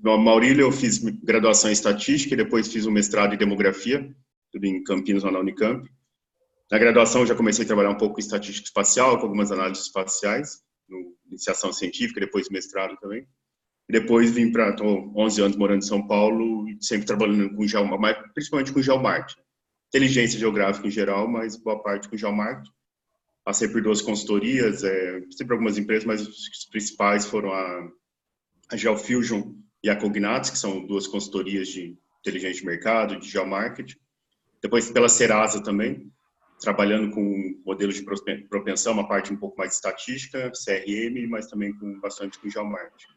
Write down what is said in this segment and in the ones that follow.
no Maurílio eu fiz graduação em estatística e depois fiz um mestrado em demografia, tudo em Campinas, lá na Unicamp. Na graduação eu já comecei a trabalhar um pouco em estatística espacial, com algumas análises espaciais, no iniciação científica, depois mestrado também. E depois vim para, estou 11 anos morando em São Paulo e sempre trabalhando com geomarketing, principalmente com geomarketing. Inteligência geográfica em geral, mas boa parte com geomarketing. Passei por 2 consultorias, sempre algumas empresas, mas os principais foram a Geofusion e a Cognatus, que são 2 consultorias de inteligência de mercado, de geomarketing. Depois pela Serasa também, trabalhando com modelos de propensão, uma parte um pouco mais estatística, CRM, mas também com bastante com geomarketing.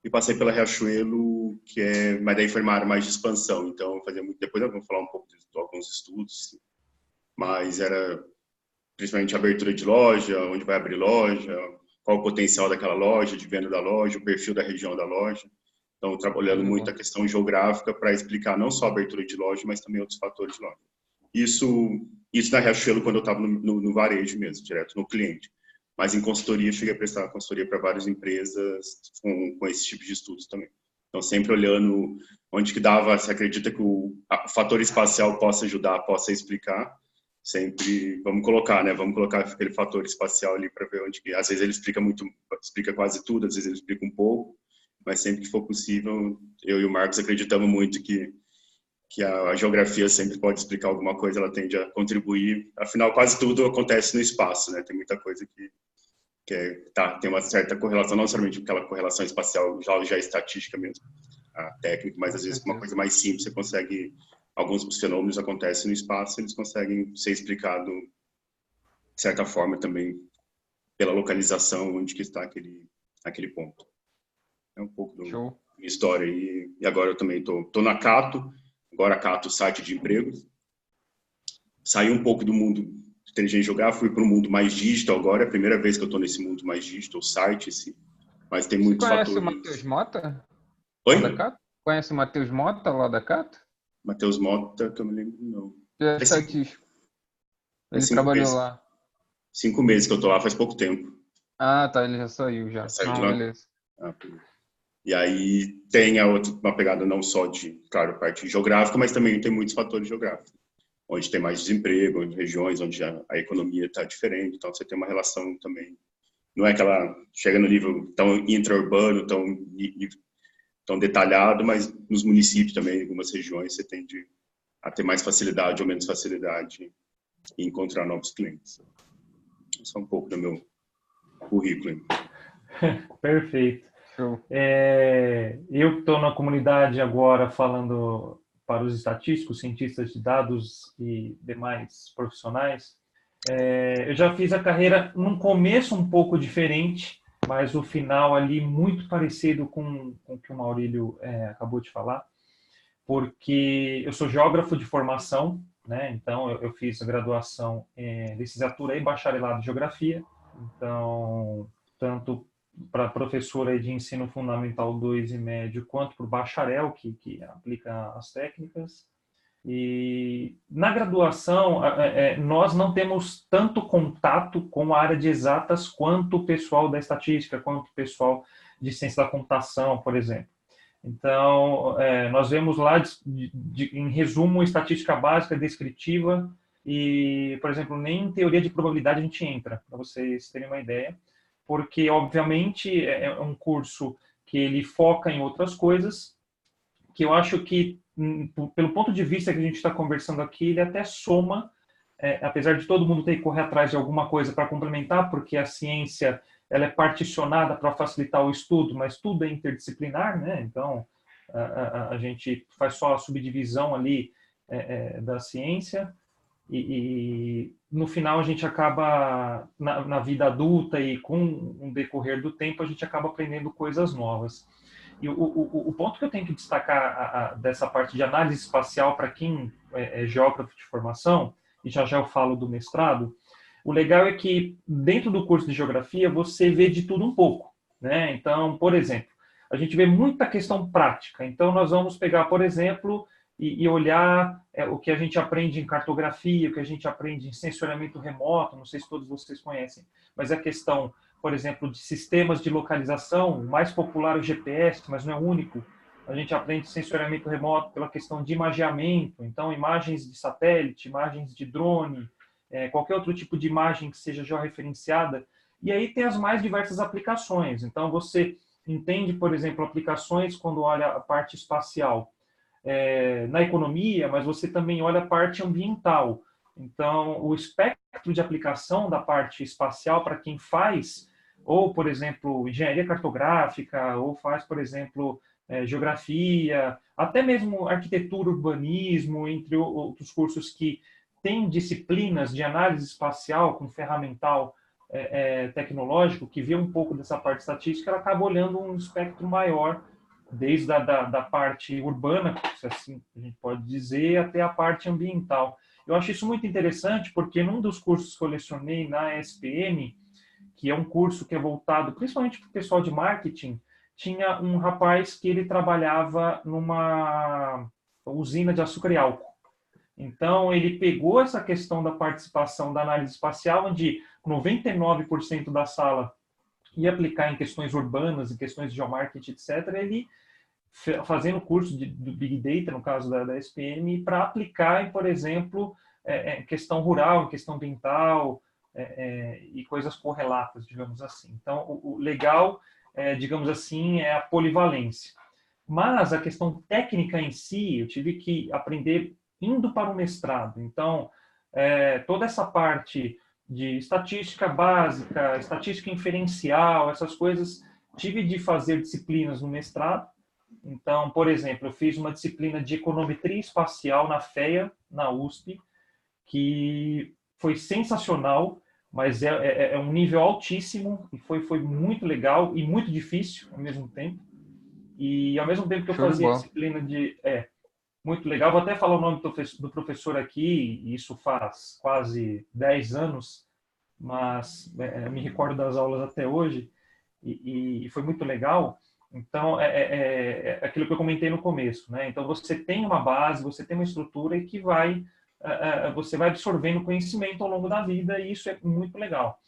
E passei pela Riachuelo, mas daí foi uma área mais de expansão, então fazia muito, depois eu vou falar um pouco de alguns estudos, mas era principalmente a abertura de loja, onde vai abrir loja, qual o potencial daquela loja, de venda da loja, o perfil da região da loja. Então, trabalhando muito a questão geográfica para explicar não só a abertura de loja, mas também outros fatores de loja. Isso na Riachuelo, quando eu estava no varejo mesmo, direto no cliente. Mas em consultoria, cheguei a prestar consultoria para várias empresas com esse tipo de estudos também. Então, sempre olhando onde que dava, se acredita que o fator espacial possa ajudar, possa explicar, sempre vamos colocar, né? Vamos colocar aquele fator espacial ali para ver onde que... Às vezes ele explica quase tudo, às vezes ele explica um pouco, mas sempre que for possível, eu e o Marcos acreditamos muito que a geografia sempre pode explicar alguma coisa, ela tende a contribuir. Afinal, quase tudo acontece no espaço, né? Tem muita coisa que tem uma certa correlação, não necessariamente aquela correlação espacial já é estatística mesmo, a técnica, mas às vezes uma coisa mais simples, você consegue, alguns fenômenos acontecem no espaço, eles conseguem ser explicados de certa forma também pela localização onde que está aquele ponto. É um pouco da minha história e agora eu também tô na Cato, agora a Cato, site de empregos. Saí um pouco do mundo de inteligência geográfica, fui para o mundo mais digital agora, é a primeira vez que eu estou nesse mundo mais digital, site, mas tem muitos fatores. Você conhece o Matheus Mota? Oi? Lá da Cato? Conhece o Matheus Mota lá da Cato? Matheus Mota, que eu me lembro, não. É estatístico. Ele trabalhou lá. 5 meses que eu tô lá, faz pouco tempo. Ah, tá, ele já saiu já. Saiu de lá? Beleza. E aí tem uma pegada não só de, claro, parte geográfica, mas também tem muitos fatores geográficos. Onde tem mais desemprego, em regiões onde a economia está diferente, então você tem uma relação também. Não é aquela, chega no nível tão intra-urbano, tão detalhado, mas nos municípios também, em algumas regiões, você tende a ter mais facilidade ou menos facilidade em encontrar novos clientes. Isso é um pouco do meu currículo. Perfeito. Eu estou na comunidade agora falando para os estatísticos, cientistas de dados e demais profissionais. Eu já fiz a carreira num começo um pouco diferente, mas o final ali muito parecido com o que o Maurílio acabou de falar, porque eu sou geógrafo de formação, né? Então eu fiz a graduação em licenciatura e bacharelado em geografia, então tanto para professora de ensino fundamental 2 e médio, quanto para o bacharel, que aplica as técnicas. E na graduação, nós não temos tanto contato com a área de exatas quanto o pessoal da estatística, quanto o pessoal de ciência da computação, por exemplo. Então, nós vemos lá, em resumo, estatística básica, descritiva, e, por exemplo, nem em teoria de probabilidade a gente entra, para vocês terem uma ideia, porque, obviamente, é um curso que ele foca em outras coisas, que eu acho que, pelo ponto de vista que a gente está conversando aqui, ele até soma, apesar de todo mundo ter que correr atrás de alguma coisa para complementar, porque a ciência ela é particionada para facilitar o estudo, mas tudo é interdisciplinar, né? Então, a gente faz só a subdivisão ali da ciência, e no final a gente acaba, na vida adulta e com o decorrer do tempo, a gente acaba aprendendo coisas novas. E o ponto que eu tenho que destacar dessa parte de análise espacial para quem é geógrafo de formação, e já eu falo do mestrado, o legal é que dentro do curso de geografia você vê de tudo um pouco, né? Então, por exemplo, a gente vê muita questão prática. Então, nós vamos pegar, por exemplo, e olhar o que a gente aprende em cartografia, o que a gente aprende em sensoriamento remoto, não sei se todos vocês conhecem, mas a questão, por exemplo, de sistemas de localização, o mais popular é o GPS, mas não é o único. a gente aprende sensoriamento remoto pela questão de imageamento, então imagens de satélite, imagens de drone, qualquer outro tipo de imagem que seja georreferenciada. E aí tem as mais diversas aplicações. Então você entende, por exemplo, aplicações quando olha a parte espacial na economia, mas você também olha a parte ambiental. Então, o espectro de aplicação da parte espacial para quem faz, ou, por exemplo, engenharia cartográfica, ou faz, por exemplo, geografia, até mesmo arquitetura, urbanismo, entre outros cursos que têm disciplinas de análise espacial com ferramental tecnológico, que vê um pouco dessa parte estatística, ela acaba olhando um espectro maior, desde da parte urbana, se assim a gente pode dizer, até a parte ambiental. Eu acho isso muito interessante, porque num dos cursos que eu lecionei na SPM, que é um curso que é voltado principalmente para o pessoal de marketing, tinha um rapaz que ele trabalhava numa usina de açúcar e álcool. Então, ele pegou essa questão da participação da análise espacial, onde 99% da sala ia aplicar em questões urbanas, em questões de geomarketing, etc., ele fazendo curso do Big Data, no caso da SPM, para aplicar em, por exemplo, questão rural, em questão ambiental e coisas correlatas, digamos assim. Então, o legal, digamos assim, é a polivalência. Mas a questão técnica em si, eu tive que aprender indo para o mestrado. Então, toda essa parte de estatística básica, estatística inferencial, essas coisas, tive de fazer disciplinas no mestrado. Então, por exemplo, eu fiz uma disciplina de econometria espacial na FEA, na USP, que foi sensacional, mas é um nível altíssimo e foi muito legal e muito difícil ao mesmo tempo. E ao mesmo tempo que eu fazia disciplina de... muito legal, vou até falar o nome do professor aqui, isso faz quase 10 anos, mas me recordo das aulas até hoje, e foi muito legal. Então, é aquilo que eu comentei no começo, né? Então, você tem uma base, você tem uma estrutura e que você vai absorvendo conhecimento ao longo da vida, e isso é muito legal.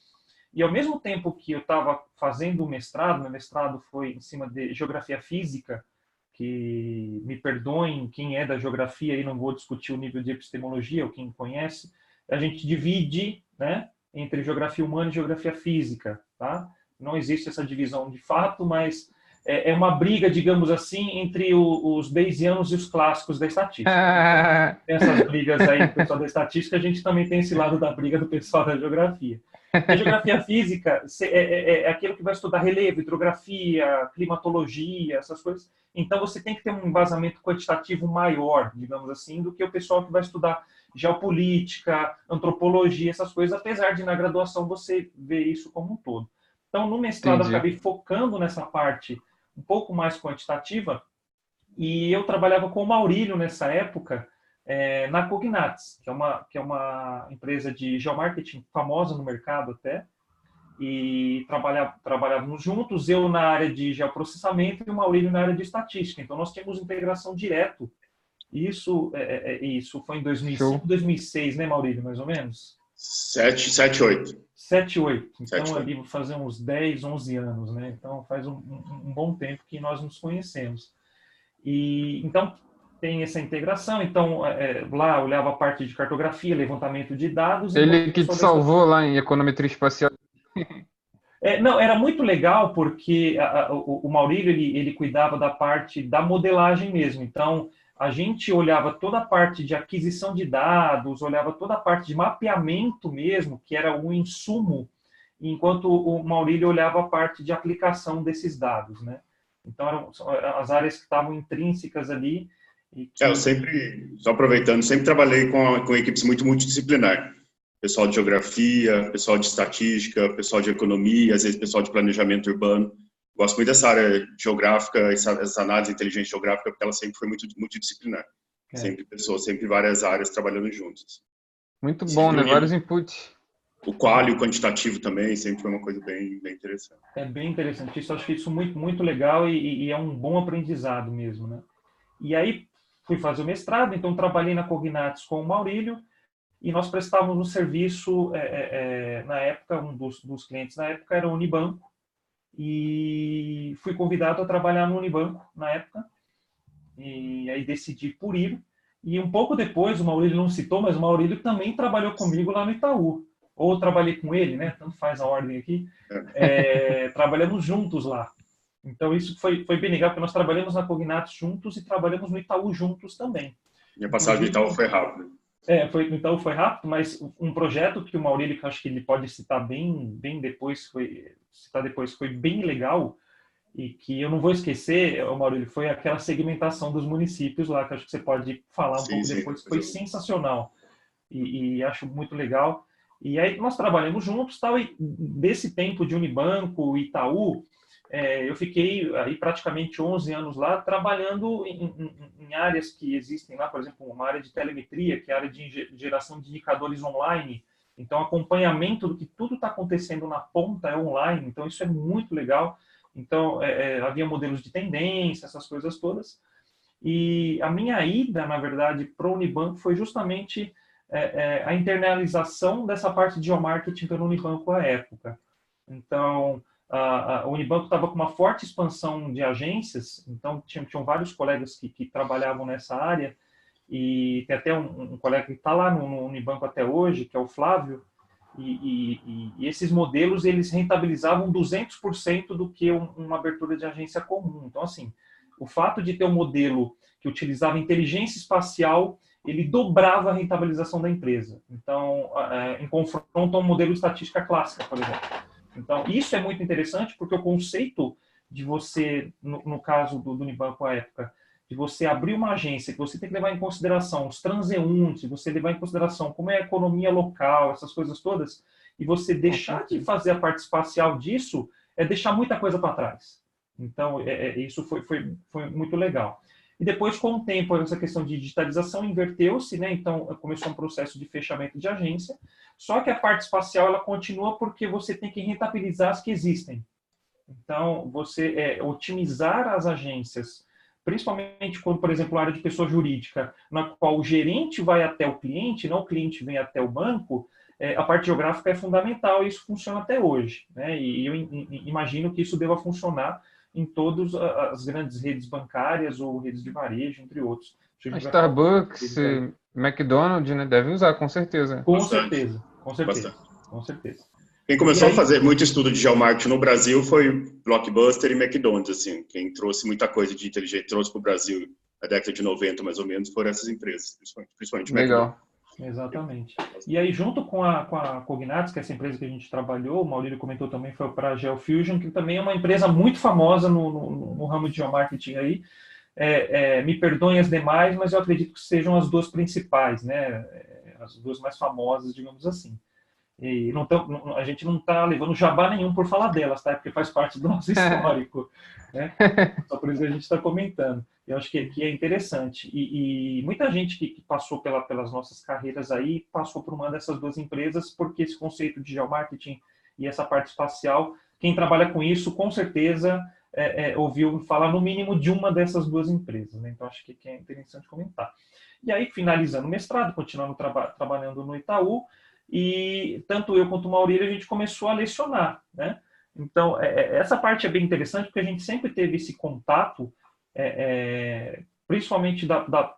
E ao mesmo tempo que eu estava fazendo o mestrado, meu mestrado foi em cima de geografia física, que me perdoem quem é da geografia e não vou discutir o nível de epistemologia, ou quem conhece, a gente divide, né, entre geografia humana e geografia física, tá? Não existe essa divisão de fato, mas é uma briga, digamos assim, entre os bayesianos e os clássicos da estatística. Então, tem essas brigas aí do pessoal da estatística, a gente também tem esse lado da briga do pessoal da geografia. A geografia física é aquilo que vai estudar relevo, hidrografia, climatologia, essas coisas. Então, você tem que ter um embasamento quantitativo maior, digamos assim, do que o pessoal que vai estudar geopolítica, antropologia, essas coisas, apesar de na graduação você ver isso como um todo. Então, no mestrado, eu acabei focando nessa parte um pouco mais quantitativa, e eu trabalhava com o Maurílio nessa época, na Cognatis, que é uma empresa de geomarketing famosa no mercado até, e trabalhávamos juntos, eu na área de geoprocessamento e o Maurílio na área de estatística. Então, nós tínhamos integração direto. Isso foi em 2005, 2006, né, Maurílio, mais ou menos? 7, 8. 7, 8. Então, 7, ali vou fazer uns 10, 11 anos, né? Então, faz um bom tempo que nós nos conhecemos. E então tem essa integração. Então lá eu olhava a parte de cartografia, levantamento de dados. Ele que te salvou lá em econometria espacial. Não, era muito legal porque o Maurílio ele cuidava da parte da modelagem mesmo. Então a gente olhava toda a parte de aquisição de dados, olhava toda a parte de mapeamento mesmo, que era o insumo, enquanto o Maurílio olhava a parte de aplicação desses dados, né? Então, eram as áreas que estavam intrínsecas ali. Eu sempre, só aproveitando, sempre trabalhei com equipes muito multidisciplinar. Pessoal de geografia, pessoal de estatística, pessoal de economia, às vezes pessoal de planejamento urbano. Gosto muito dessa área geográfica, essa análise de inteligência geográfica, porque ela sempre foi muito multidisciplinar. Sempre várias áreas trabalhando juntas. Muito bom, né? Vários inputs. O qual e o quantitativo também sempre foi uma coisa bem interessante. É bem interessante. Isso, acho que isso é muito, muito legal e é um bom aprendizado mesmo, né? E aí fui fazer o mestrado, então trabalhei na Cognatis com o Maurílio e nós prestávamos um serviço, na época, um dos clientes na época era o Unibanco, e fui convidado a trabalhar no Unibanco na época. e aí decidi por ir. E um pouco depois, o Maurílio não citou, mas o Maurílio também trabalhou comigo lá no Itaú. Ou trabalhei com ele, né? Tanto faz a ordem aqui. Trabalhamos juntos lá. Então, isso foi bem legal, porque nós trabalhamos na Cognatos juntos e trabalhamos no Itaú juntos também. Minha passagem no Itaú foi rápido. No Itaú foi rápido, mas um projeto que o Maurílio, que eu acho que ele pode citar bem depois, foi bem legal, e que eu não vou esquecer, Maurílio, foi aquela segmentação dos municípios lá, que acho que você pode falar um pouco depois, que foi sensacional. E acho muito legal. E aí nós trabalhamos juntos, tal, e desse tempo de Unibanco, Itaú, eu fiquei aí praticamente 11 anos lá, trabalhando em áreas que existem lá, por exemplo, uma área de telemetria, que é a área de geração de indicadores online. Então, acompanhamento do que tudo está acontecendo na ponta é online, então isso é muito legal. Então, havia modelos de tendência, essas coisas todas. E a minha ida, na verdade, para o Unibanco foi justamente a internalização dessa parte de geomarketing pelo Unibanco à época. Então, o Unibanco estava com uma forte expansão de agências, então tinham vários colegas que trabalhavam nessa área, e tem até um colega que está lá no Unibanco até hoje, que é o Flávio, e esses modelos eles rentabilizavam 200% do que uma abertura de agência comum. Então, assim, o fato de ter um modelo que utilizava inteligência espacial, ele dobrava a rentabilização da empresa. Então, em confronto a um modelo de estatística clássica, por exemplo. Então, isso é muito interessante, porque o conceito de você, no caso do Unibanco à época, de você abrir uma agência, que você tem que levar em consideração os transeuntes, você levar em consideração como é a economia local, essas coisas todas, e você deixar de fazer a parte espacial disso, é deixar muita coisa para trás. Então, isso foi muito legal. E depois, com o tempo, essa questão de digitalização inverteu-se, né? Então, começou um processo de fechamento de agência, só que a parte espacial, ela continua porque você tem que rentabilizar as que existem. Então, você otimizar as agências, principalmente quando, por exemplo, a área de pessoa jurídica, na qual o gerente vai até o cliente, não o cliente vem até o banco, a parte geográfica é fundamental e isso funciona até hoje, né? E eu imagino que isso deva funcionar em todas as grandes redes bancárias ou redes de varejo, entre outros. A Starbucks, McDonald's, né? Deve usar, com certeza. Com certeza. Quem começou a fazer muito estudo de geomarketing no Brasil foi Blockbuster e McDonald's, assim. Quem trouxe muita coisa de inteligência, trouxe para o Brasil na década de 90, mais ou menos, foram essas empresas, principalmente Legal. McDonald's. Exatamente. E aí, junto com a Cognatos, que é essa empresa que a gente trabalhou, o Maurílio comentou também, foi para a GeoFusion, que também é uma empresa muito famosa no ramo de geomarketing aí. Me perdoem as demais, mas eu acredito que sejam as duas principais, né? As duas mais famosas, digamos assim. E a gente não está levando jabá nenhum por falar delas, tá? Porque faz parte do nosso histórico, né? Só por isso que a gente está comentando. Eu acho que é interessante. E muita gente que passou pelas nossas carreiras aí passou por uma dessas duas empresas, porque esse conceito de geomarketing e essa parte espacial, quem trabalha com isso, com certeza ouviu falar no mínimo de uma dessas duas empresas, né? Então acho que é interessante comentar. E aí, finalizando o mestrado, continuando trabalhando no Itaú, e tanto eu quanto o Maurílio, a gente começou a lecionar, né? Então, essa parte é bem interessante, porque a gente sempre teve esse contato, principalmente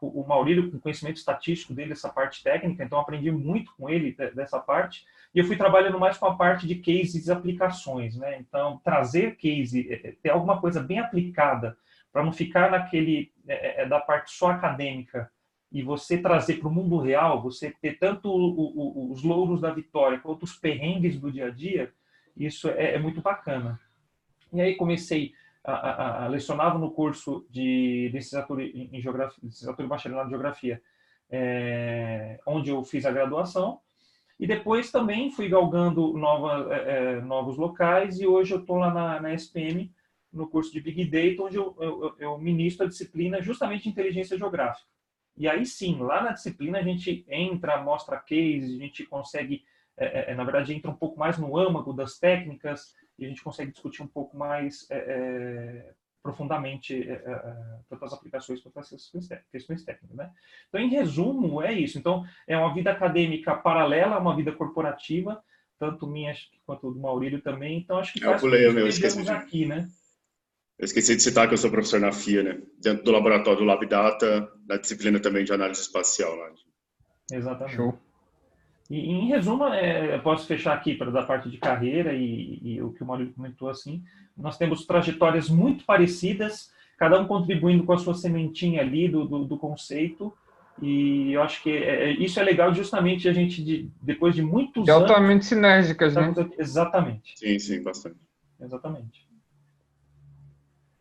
o Maurílio, com o conhecimento estatístico dele, essa parte técnica, então aprendi muito com ele dessa parte, e eu fui trabalhando mais com a parte de cases e aplicações, né? Então, trazer case, ter alguma coisa bem aplicada, para não ficar naquele, da parte só acadêmica, e você trazer para o mundo real, você ter tanto os louros da vitória quanto os perrengues do dia a dia, isso é muito bacana. E aí comecei a lecionava no curso de licenciatura em geografia, licenciatura e bacharelado em geografia, onde eu fiz a graduação, e depois também fui galgando novos locais, e hoje eu estou lá na SPM, no curso de Big Data, onde eu ministro a disciplina justamente de inteligência geográfica. E aí sim, lá na disciplina a gente entra, mostra cases, a gente consegue, na verdade, entra um pouco mais no âmago das técnicas e a gente consegue discutir um pouco mais profundamente tanto as aplicações quanto as questões técnicas, né? Então, em resumo, é isso. Então, é uma vida acadêmica paralela a uma vida corporativa, tanto minha quanto do Maurílio também. Então, acho que faz com que estejamos aqui, né? Eu esqueci de citar que eu sou professor na FIA, né? Dentro do laboratório do LabData, da disciplina também de análise espacial. Né? Exatamente. Show. E, em resumo, eu posso fechar aqui para da parte de carreira e o que o Maurício comentou assim. Nós temos trajetórias muito parecidas, cada um contribuindo com a sua sementinha ali do conceito. E eu acho que isso é legal justamente a gente, depois de muitos E anos... altamente sinérgicas, né? Exatamente. Sim, bastante. Exatamente.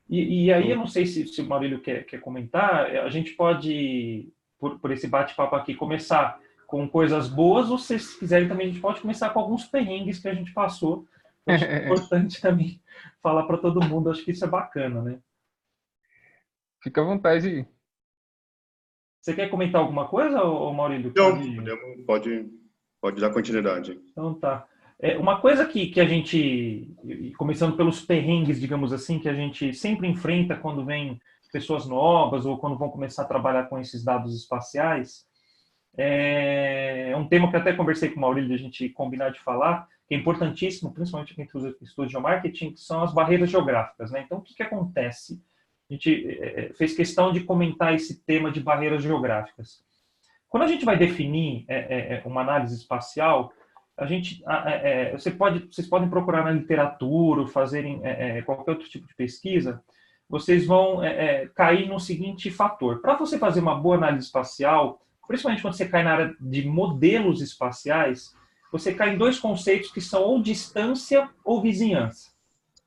E aí, eu não sei se o Maurílio quer comentar, a gente pode, por esse bate-papo aqui, começar com coisas boas, ou se vocês quiserem também, a gente pode começar com alguns perrengues que a gente passou. Eu acho que é importante também falar para todo mundo, acho que isso é bacana, né? Fica à vontade aí. Você quer comentar alguma coisa, ô Maurílio? Então, pode dar continuidade. Então tá. Uma coisa que a gente, começando pelos perrengues, digamos assim, que a gente sempre enfrenta quando vem pessoas novas ou quando vão começar a trabalhar com esses dados espaciais, é um tema que até conversei com o Maurílio de a gente combinar de falar, que é importantíssimo, principalmente quem estuda geomarketing, que são as barreiras geográficas, né? Então, o que acontece? A gente fez questão de comentar esse tema de barreiras geográficas. Quando a gente vai definir uma análise espacial, a gente, vocês podem procurar na literatura, ou fazerem qualquer outro tipo de pesquisa, vocês vão cair no seguinte fator. Para você fazer uma boa análise espacial, principalmente quando você cai na área de modelos espaciais, você cai em dois conceitos que são ou distância ou vizinhança,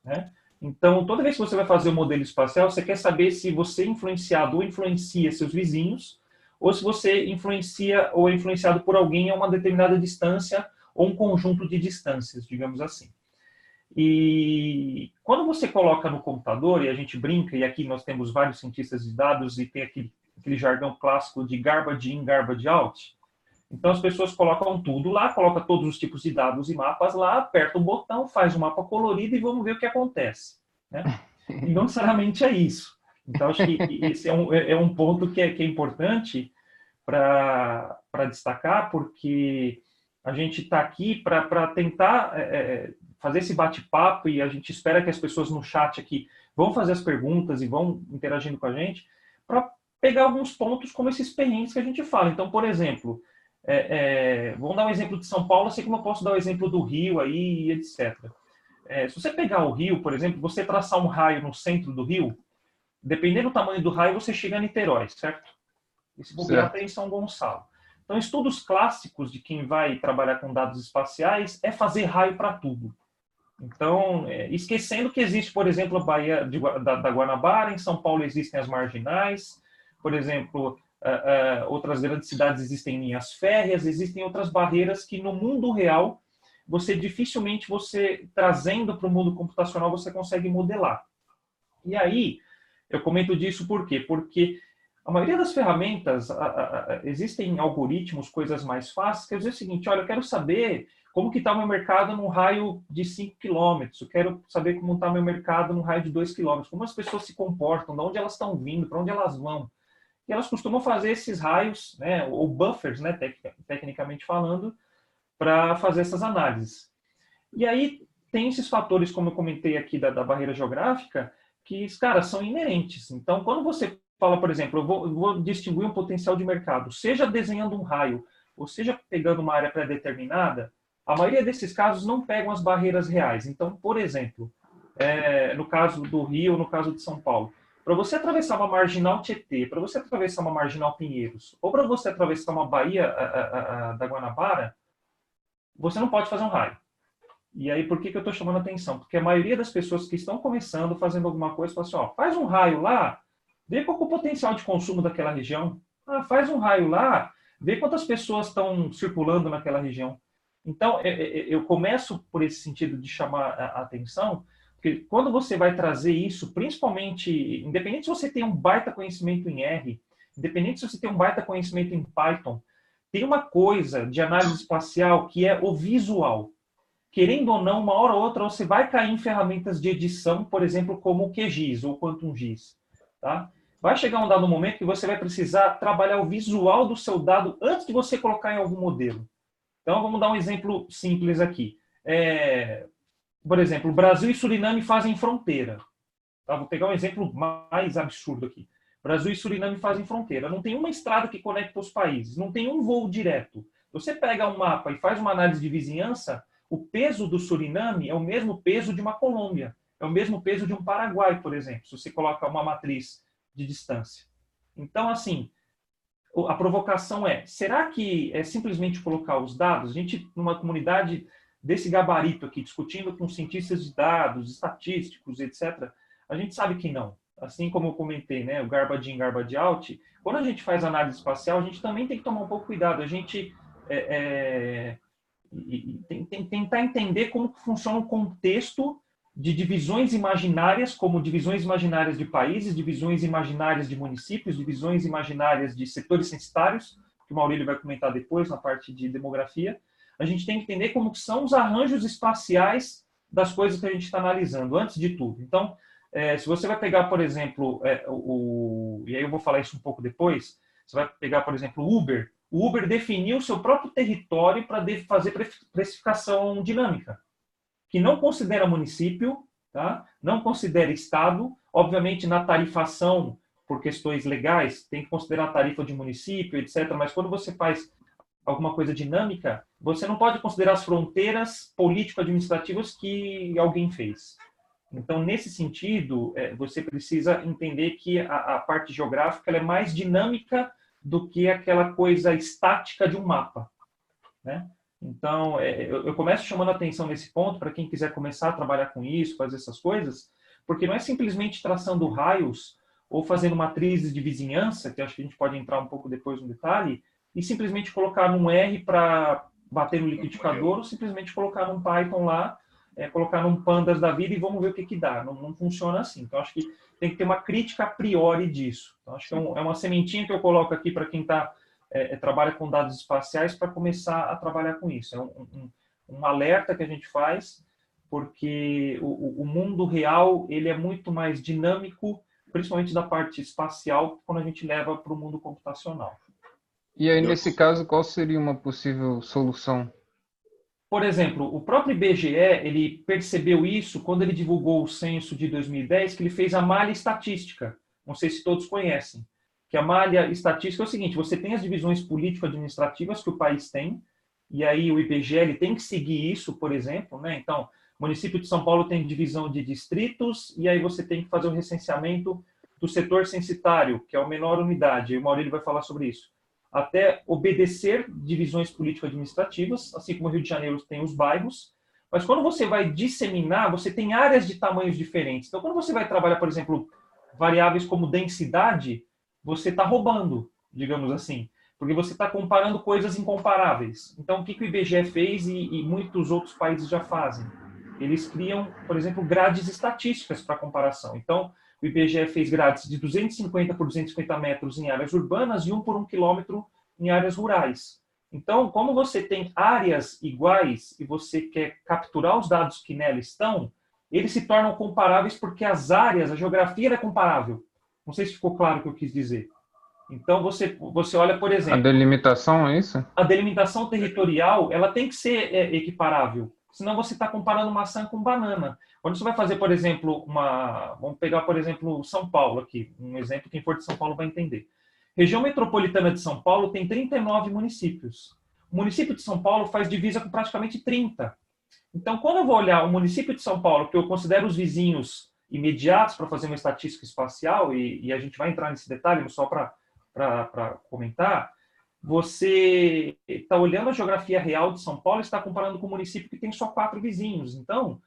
né? Então, toda vez que você vai fazer um modelo espacial, você quer saber se você é influenciado ou influencia seus vizinhos, ou se você influencia ou é influenciado por alguém a uma determinada distância ou um conjunto de distâncias, digamos assim. E quando você coloca no computador, e a gente brinca, e aqui nós temos vários cientistas de dados, e tem aquele jargão clássico de garbage in, garbage out. Então as pessoas colocam tudo lá, colocam todos os tipos de dados e mapas lá, aperta o botão, faz um mapa colorido e vamos ver o que acontece, né? E não necessariamente é isso. Então acho que esse é um ponto que é importante para destacar, porque a gente está aqui para tentar fazer esse bate-papo, e a gente espera que as pessoas no chat aqui vão fazer as perguntas e vão interagindo com a gente, para pegar alguns pontos como esses perrengues que a gente fala. Então, por exemplo, vamos dar um exemplo de São Paulo, assim como eu posso dar o exemplo do Rio aí, etc. Se você pegar o Rio, por exemplo, você traçar um raio no centro do Rio, dependendo do tamanho do raio, você chega a Niterói, certo? E se bobear até em São Gonçalo. Então, estudos clássicos de quem vai trabalhar com dados espaciais é fazer raio para tudo. Então, esquecendo que existe, por exemplo, a Baía da Guanabara, em São Paulo existem as marginais, por exemplo, outras grandes cidades existem linhas férreas, existem outras barreiras que no mundo real, dificilmente trazendo para o mundo computacional, você consegue modelar. E aí, eu comento disso por quê? Porque a maioria das ferramentas, existem algoritmos, coisas mais fáceis, que eu dizer o seguinte, olha, eu quero saber como que está o meu mercado num raio de 5 quilômetros, eu quero saber como está o meu mercado num raio de 2 quilômetros, como as pessoas se comportam, de onde elas estão vindo, para onde elas vão. E elas costumam fazer esses raios, né, ou buffers, né, tecnicamente falando, para fazer essas análises. E aí tem esses fatores, como eu comentei aqui, da barreira geográfica, que, cara, são inerentes. Então, quando você fala, por exemplo, eu vou distinguir um potencial de mercado, seja desenhando um raio, ou seja pegando uma área pré-determinada, a maioria desses casos não pegam as barreiras reais. Então, por exemplo, no caso do Rio, no caso de São Paulo, para você atravessar uma marginal Tietê, para você atravessar uma marginal Pinheiros, ou para você atravessar uma baía da Guanabara, você não pode fazer um raio. E aí, por que eu estou chamando a atenção? Porque a maioria das pessoas que estão começando, fazendo alguma coisa, fala assim, ó, faz um raio lá, vê qual é o potencial de consumo daquela região. Faz um raio lá, vê quantas pessoas estão circulando naquela região. Então, eu começo por esse sentido de chamar a atenção, porque quando você vai trazer isso, principalmente, independente se você tem um baita conhecimento em R, independente se você tem um baita conhecimento em Python, tem uma coisa de análise espacial que é o visual. Querendo ou não, uma hora ou outra você vai cair em ferramentas de edição, por exemplo, como o QGIS ou QuantumGIS. Tá? Vai chegar um dado momento que você vai precisar trabalhar o visual do seu dado antes de você colocar em algum modelo. Então, vamos dar um exemplo simples aqui. Por exemplo, Brasil e Suriname fazem fronteira. Tá? Vou pegar um exemplo mais absurdo aqui. Brasil e Suriname fazem fronteira. Não tem uma estrada que conecta os países. Não tem um voo direto. Você pega um mapa e faz uma análise de vizinhança, o peso do Suriname é o mesmo peso de uma Colômbia. É o mesmo peso de um Paraguai, por exemplo, se você coloca uma matriz de distância. Então, assim, a provocação é, será que é simplesmente colocar os dados? A gente, numa comunidade desse gabarito aqui, discutindo com cientistas de dados, estatísticos, etc., a gente sabe que não. Assim como eu comentei, né, o garbage in, garbage out, quando a gente faz análise espacial, a gente também tem que tomar um pouco cuidado. A gente tentar entender como que funciona o contexto de divisões imaginárias, como divisões imaginárias de países, divisões imaginárias de municípios, divisões imaginárias de setores censitários, que o Maurílio vai comentar depois na parte de demografia. A gente tem que entender como que são os arranjos espaciais das coisas que a gente está analisando, antes de tudo. Então, se você vai pegar, por exemplo, e aí eu vou falar isso um pouco depois, você vai pegar, por exemplo, o Uber. O Uber definiu o seu próprio território para fazer precificação dinâmica, que não considera município, tá? Não considera estado. Obviamente, na tarifação, por questões legais, tem que considerar a tarifa de município, etc. Mas quando você faz alguma coisa dinâmica, você não pode considerar as fronteiras político-administrativas que alguém fez. Então, nesse sentido, você precisa entender que a parte geográfica ela é mais dinâmica do que aquela coisa estática de um mapa, né? Então, eu começo chamando a atenção nesse ponto para quem quiser começar a trabalhar com isso, fazer essas coisas, porque não é simplesmente traçando raios ou fazendo matrizes de vizinhança, que acho que a gente pode entrar um pouco depois no detalhe, e simplesmente colocar num R para bater no liquidificador ou simplesmente colocar num Python lá, colocar num Pandas da vida e vamos ver o que que dá. Não funciona assim. Então, acho que tem que ter uma crítica a priori disso. Então, acho que é uma sementinha que eu coloco aqui para quem trabalha com dados espaciais para começar a trabalhar com isso. É um alerta que a gente faz, porque o mundo real ele é muito mais dinâmico, principalmente da parte espacial, quando a gente leva para o mundo computacional. E aí, nesse caso, qual seria uma possível solução? Por exemplo, o próprio IBGE, ele percebeu isso quando ele divulgou o censo de 2010, que ele fez a malha estatística. Não sei se todos conhecem. Que a malha estatística é o seguinte, você tem as divisões político-administrativas que o país tem, e aí o IBGE ele tem que seguir isso, por exemplo, né? Então, o município de São Paulo tem divisão de distritos, e aí você tem que fazer o recenseamento do setor censitário, que é a menor unidade, e o Maurílio vai falar sobre isso. Até obedecer divisões político-administrativas, assim como o Rio de Janeiro tem os bairros, mas quando você vai disseminar, você tem áreas de tamanhos diferentes. Então, quando você vai trabalhar, por exemplo, variáveis como densidade, você está roubando, digamos assim, porque você está comparando coisas incomparáveis. Então, o que o IBGE fez e muitos outros países já fazem? Eles criam, por exemplo, grades estatísticas para comparação. Então, o IBGE fez grades de 250 por 250 metros em áreas urbanas e 1 por 1 quilômetro em áreas rurais. Então, como você tem áreas iguais e você quer capturar os dados que nelas estão, eles se tornam comparáveis porque as áreas, a geografia é comparável. Não sei se ficou claro o que eu quis dizer. Então, você olha, por exemplo... A delimitação, é isso? A delimitação territorial, ela tem que ser equiparável. Senão você está comparando maçã com banana. Quando você vai fazer, por exemplo, vamos pegar, por exemplo, São Paulo aqui. Um exemplo, quem for de São Paulo vai entender. Região metropolitana de São Paulo tem 39 municípios. O município de São Paulo faz divisa com praticamente 30. Então, quando eu vou olhar o município de São Paulo, que eu considero os vizinhos imediatos para fazer uma estatística espacial, e a gente vai entrar nesse detalhe só para comentar, você está olhando a geografia real de São Paulo e está comparando com um município que tem só 4 vizinhos. Então,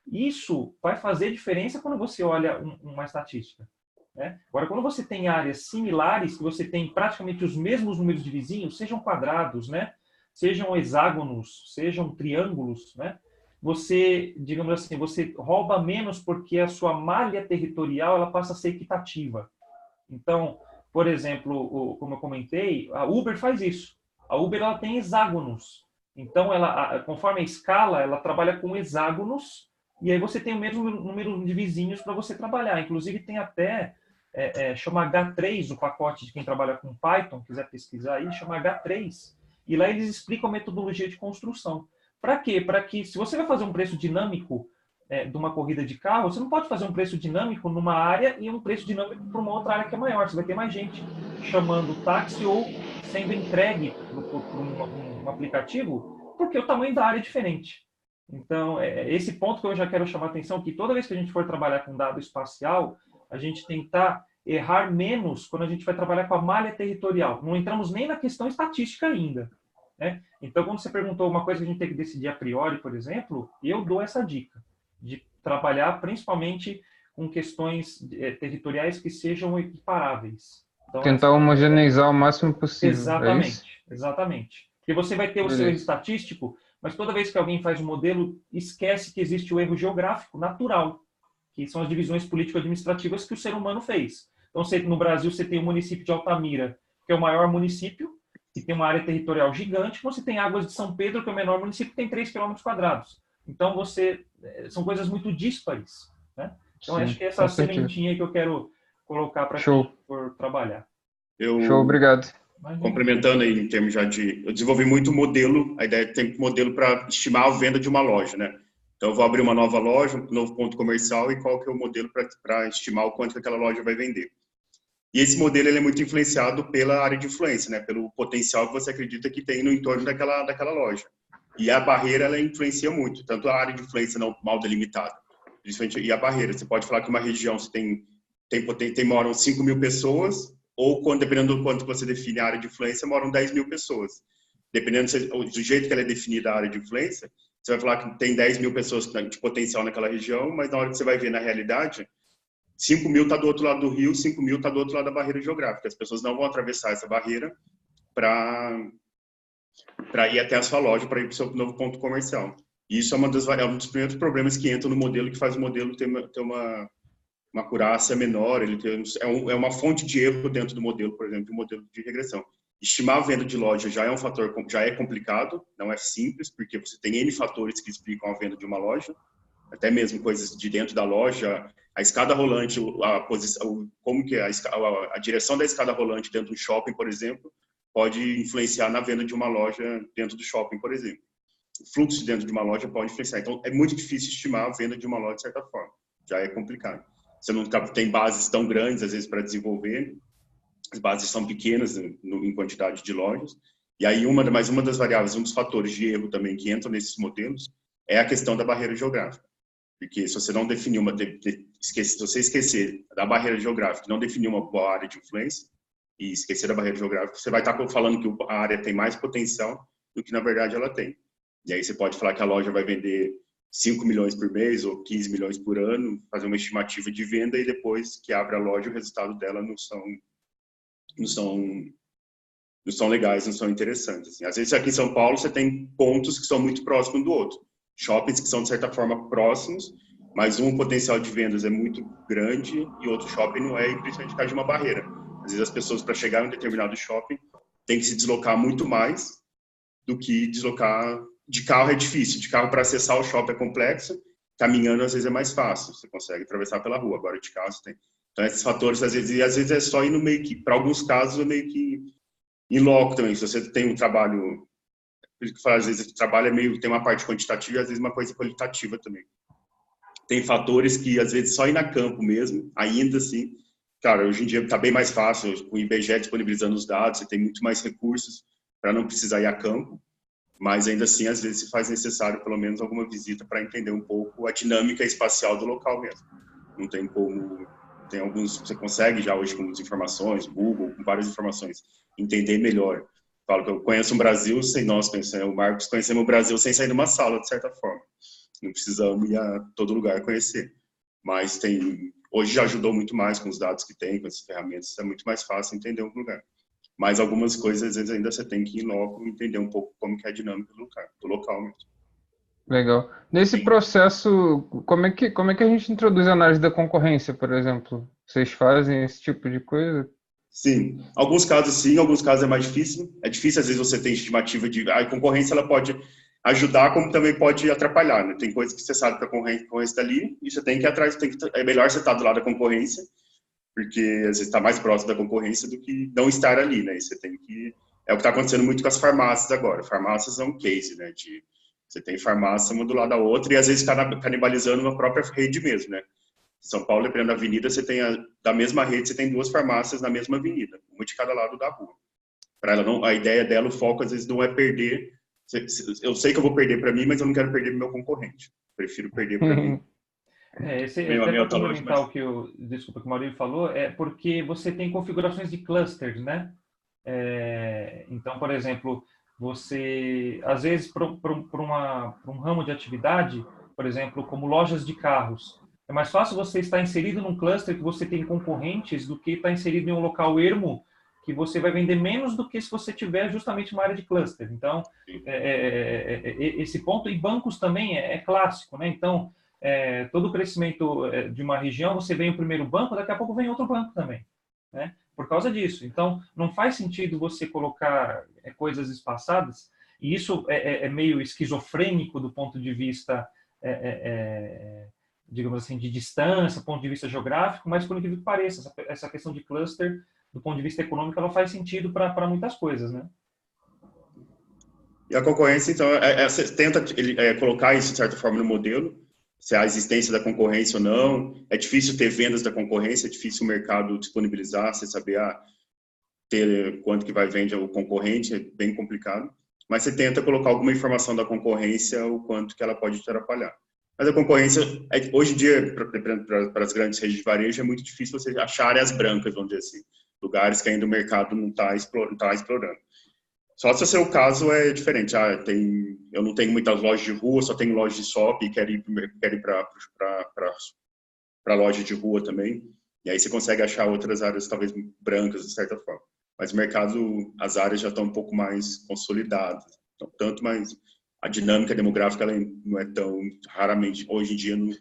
isso vai fazer diferença quando você olha uma estatística, né? Agora, quando você tem áreas similares, que você tem praticamente os mesmos números de vizinhos, sejam quadrados, né? Sejam hexágonos, sejam triângulos, né? Você, digamos assim, você rouba menos porque a sua malha territorial ela passa a ser equitativa. Então, por exemplo, como eu comentei, a Uber faz isso. A Uber ela tem hexágonos. Então, conforme a escala, ela trabalha com hexágonos e aí você tem o mesmo número de vizinhos para você trabalhar. Inclusive, tem até, chama H3, o pacote de quem trabalha com Python, quiser pesquisar aí, chama H3. E lá eles explicam a metodologia de construção. Para quê? Para que, se você vai fazer um preço dinâmico, de uma corrida de carro, você não pode fazer um preço dinâmico numa área e um preço dinâmico para uma outra área que é maior. Você vai ter mais gente chamando táxi ou sendo entregue por um aplicativo, porque o tamanho da área é diferente. Então, esse ponto que eu já quero chamar a atenção, que toda vez que a gente for trabalhar com dado espacial, a gente tentar errar menos quando a gente vai trabalhar com a malha territorial. Não entramos nem na questão estatística ainda, né? Então, quando você perguntou uma coisa que a gente tem que decidir a priori, por exemplo, eu dou essa dica de trabalhar principalmente com questões territoriais que sejam equiparáveis. Então, Tentar homogeneizar o máximo possível. Exatamente, exatamente. Porque você vai ter o seu erro estatístico, mas toda vez que alguém faz um modelo, esquece que existe o erro geográfico natural, que são as divisões político-administrativas que o ser humano fez. Então, no Brasil, você tem o município de Altamira, que é o maior município, que tem uma área territorial gigante. Você tem Águas de São Pedro, que é o menor município, que tem 3 km². Então, são coisas muito díspares, né? Então, Sim, acho que essa sementinha que eu quero colocar para quem for trabalhar. Show, obrigado. Complementando aí, em termos já eu desenvolvi muito modelo, a ideia é ter modelo para estimar a venda de uma loja, né? Então, eu vou abrir uma nova loja, um novo ponto comercial, e qual que é o modelo para estimar o quanto que aquela loja vai vender. E esse modelo ele é muito influenciado pela área de influência, né? Pelo potencial que você acredita que tem no entorno daquela loja. E a barreira, ela influencia muito, tanto a área de influência não mal delimitada, e a barreira. Você pode falar que uma região você moram 5.000 pessoas, ou, dependendo do quanto você define a área de influência, moram 10.000 pessoas. Dependendo do jeito que ela é definida a área de influência, você vai falar que tem 10.000 pessoas de potencial naquela região, mas na hora que você vai ver na realidade, 5.000 está do outro lado do rio, 5.000 está do outro lado da barreira geográfica. As pessoas não vão atravessar essa barreira para ir até a sua loja, para ir para o seu novo ponto comercial. E isso é um dos primeiros problemas que entram no modelo, que faz o modelo ter uma acurácia menor. É uma fonte de erro dentro do modelo, por exemplo, do modelo de regressão. Estimar a venda de loja já é um fator, já é complicado, não é simples, porque você tem N fatores que explicam a venda de uma loja, até mesmo coisas de dentro da loja, a escada rolante, a posição, como que a direção da escada rolante dentro do shopping, por exemplo, pode influenciar na venda de uma loja dentro do shopping, por exemplo. O fluxo dentro de uma loja pode influenciar. Então, é muito difícil estimar a venda de uma loja de certa forma. Já é complicado. Você não tem bases tão grandes, às vezes, para desenvolver. As bases são pequenas em quantidade de lojas. E aí, uma das variáveis, um dos fatores de erro também que entram nesses modelos é a questão da barreira geográfica. Porque se você não definir se você esquecer da barreira geográfica, não definir uma boa área de influência e esquecer da barreira geográfica, você vai estar falando que a área tem mais potencial do que, na verdade, ela tem. E aí você pode falar que a loja vai vender 5 milhões por mês ou 15 milhões por ano, fazer uma estimativa de venda, e depois que abre a loja, o resultado dela não são legais, não são interessantes. Assim. Às vezes, aqui em São Paulo, você tem pontos que são muito próximos um do outro. Shoppings que são, de certa forma, próximos, mas um potencial de vendas é muito grande e outro shopping não é, e principalmente por causa de uma barreira. Às vezes, as pessoas, para chegar em um determinado shopping, têm que se deslocar muito mais do que deslocar... De carro é difícil, de carro para acessar o shopping é complexo, caminhando às vezes é mais fácil, você consegue atravessar pela rua, agora de carro você tem. Então esses fatores, às vezes é só indo meio que, para alguns casos é meio que em loco também, se você tem um trabalho, por isso que eu falo, às vezes o trabalho tem uma parte quantitativa e às vezes uma coisa qualitativa também. Tem fatores que às vezes só ir na campo mesmo, ainda assim, cara, hoje em dia está bem mais fácil, com o IBGE disponibilizando os dados, você tem muito mais recursos para não precisar ir a campo. Mas ainda assim, às vezes se faz necessário pelo menos alguma visita para entender um pouco a dinâmica espacial do local mesmo. Não tem como, tem alguns, você consegue já hoje com as informações, Google, com várias informações, entender melhor. Falo que eu conheço o Brasil sem nós conhecemos, o Marcos conhecemos o Brasil sem sair de uma sala, de certa forma. Não precisamos ir a todo lugar conhecer. Mas hoje já ajudou muito mais com os dados que tem, com essas ferramentas, é muito mais fácil entender um lugar. Mas algumas coisas, às vezes, ainda você tem que ir logo e entender um pouco como que é a dinâmica do local mesmo. Legal. Nesse processo, como é que a gente introduz a análise da concorrência, por exemplo? Vocês fazem esse tipo de coisa? Sim. Alguns casos sim, alguns casos é mais difícil. É difícil, às vezes, você tem estimativa de... A concorrência, ela pode ajudar, como também pode atrapalhar, né? Tem coisas que você sabe que a concorrência está ali e você tem que ir atrás. É melhor você estar do lado da concorrência, porque às vezes está mais próximo da concorrência do que não estar ali, né? E você tem que... É o que está acontecendo muito com as farmácias agora. Farmácias é um case, né? Você tem farmácia uma do lado da outra e às vezes canibalizando uma própria rede mesmo, né? São Paulo, dependendo da avenida, você tem da mesma rede, você tem 2 farmácias na mesma avenida, uma de cada lado da rua. Para ela não, a ideia dela, o foco às vezes não é perder. Eu sei que eu vou perder para mim, mas eu não quero perder para o meu concorrente. Prefiro perder para mim. Até para complementar desculpa, que o Maurício falou, é porque você tem configurações de clusters, né? Então, por exemplo, você, às vezes, para um ramo de atividade, por exemplo, como lojas de carros, é mais fácil você estar inserido num cluster que você tem concorrentes do que estar inserido em um local ermo que você vai vender menos do que se você tiver justamente uma área de cluster. Então, esse ponto, e bancos também é clássico, né? Então, todo o crescimento de uma região, você vem o primeiro banco, daqui a pouco vem outro banco também, né? Por causa disso. Então, não faz sentido você colocar coisas espaçadas, e isso é meio esquizofrênico do ponto de vista, digamos assim, de distância, ponto de vista geográfico, mas por incrível que pareça, essa questão de cluster, do ponto de vista econômico, ela faz sentido para muitas coisas, né? E a concorrência, então, você tenta colocar isso, de certa forma, no modelo, se há existência da concorrência ou não. É difícil ter vendas da concorrência, é difícil o mercado disponibilizar, você saber ter quanto que vai vender o concorrente, é bem complicado. Mas você tenta colocar alguma informação da concorrência, o quanto que ela pode te atrapalhar. Mas a concorrência, hoje em dia, para as grandes redes de varejo, é muito difícil você achar áreas brancas, vamos dizer assim, lugares que ainda o mercado não está explorando. Só se o seu caso é diferente. Eu não tenho muitas lojas de rua, só tenho loja de shopping e quero ir para loja de rua também. E aí você consegue achar outras áreas, talvez brancas, de certa forma. Mas o mercado, as áreas já estão um pouco mais consolidadas. Então, tanto mais a dinâmica demográfica ela não é tão, raramente, hoje em dia, não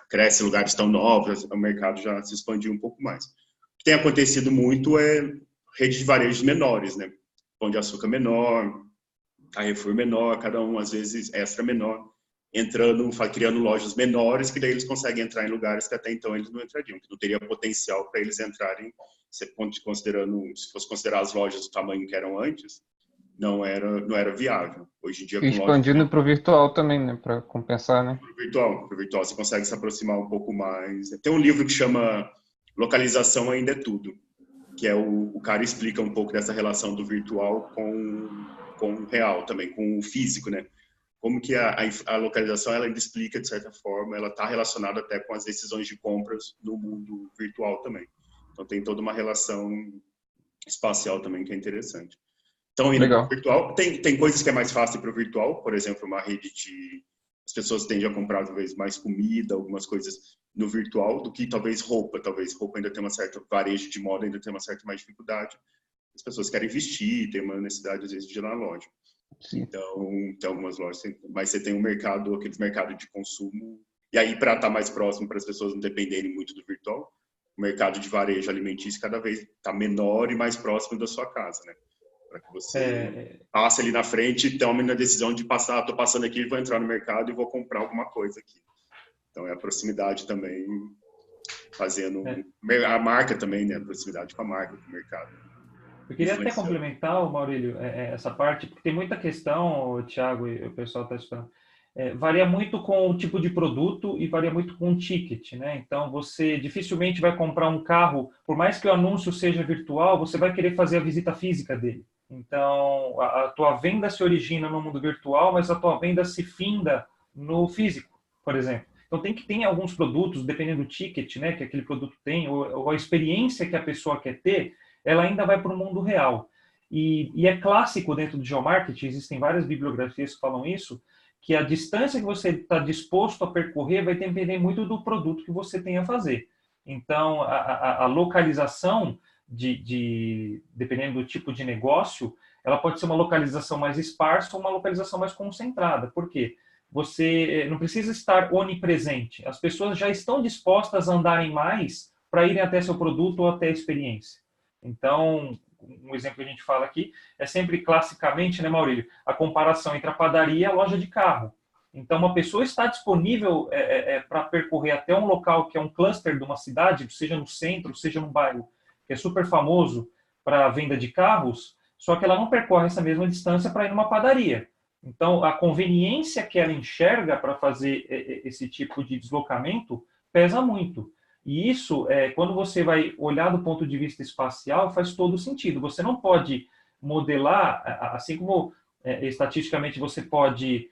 cresce em lugares tão novos, o mercado já se expandiu um pouco mais. O que tem acontecido muito é redes de varejos menores, né? Pão de Açúcar menor, Carrefour menor, cada um às vezes Extra menor, criando lojas menores, que daí eles conseguem entrar em lugares que até então eles não entrariam, que não teria potencial para eles entrarem, se fosse considerar as lojas do tamanho que eram antes, não era viável. Hoje em dia, E expandindo para o virtual também, né, para compensar, né? Pro virtual você consegue se aproximar um pouco mais. Tem um livro que chama Localização Ainda é Tudo, que é o cara explica um pouco dessa relação do virtual com o real também, com o físico, né? Como que a localização, ela explica, de certa forma, ela está relacionada até com as decisões de compras no mundo virtual também. Então, tem toda uma relação espacial também que é interessante. Então, indo para o virtual, tem coisas que é mais fácil para o virtual, por exemplo, uma rede de... As pessoas tendem a comprar, talvez, mais comida, algumas coisas no virtual, do que talvez roupa. Talvez roupa ainda tem uma certa... Varejo de moda ainda tem uma certa mais dificuldade. As pessoas querem vestir, tem uma necessidade, às vezes, de ir na loja. Sim. Então, tem algumas lojas, mas você tem aqueles mercados de consumo. E aí, para estar mais próximo, para as pessoas não dependerem muito do virtual, o mercado de varejo alimentício cada vez está menor e mais próximo da sua casa, né? Para que você passe ali na frente e tome a decisão de passar, estou passando aqui, vou entrar no mercado e vou comprar alguma coisa aqui. Então, é a proximidade também, fazendo a marca também, né? A proximidade com a marca, com o mercado. Eu queria até complementar, Maurílio, essa parte, porque tem muita questão, o Thiago e o pessoal está esperando. Varia muito com o tipo de produto e varia muito com o ticket, né? Então, você dificilmente vai comprar um carro, por mais que o anúncio seja virtual, você vai querer fazer a visita física dele. Então, a tua venda se origina no mundo virtual, mas a tua venda se finda no físico, por exemplo. Então, tem alguns produtos, dependendo do ticket, né, que aquele produto tem, ou a experiência que a pessoa quer ter, ela ainda vai para o mundo real. E é clássico dentro do geomarketing, existem várias bibliografias que falam isso, que a distância que você está disposto a percorrer vai depender muito do produto que você tem a fazer. Então, a localização, dependendo do tipo de negócio, ela pode ser uma localização mais esparsa ou uma localização mais concentrada. Por quê? Você não precisa estar onipresente. As pessoas já estão dispostas a andarem mais para irem até seu produto ou até a experiência. Então, um exemplo que a gente fala aqui é sempre classicamente, né, Maurílio, a comparação entre a padaria e a loja de carro. Então, uma pessoa está disponível para percorrer até um local que é um cluster de uma cidade, seja no centro, seja num bairro que é super famoso para a venda de carros, só que ela não percorre essa mesma distância para ir numa padaria. Então, a conveniência que ela enxerga para fazer esse tipo de deslocamento pesa muito. E isso, quando você vai olhar do ponto de vista espacial, faz todo sentido. Você não pode modelar, assim como estatisticamente você pode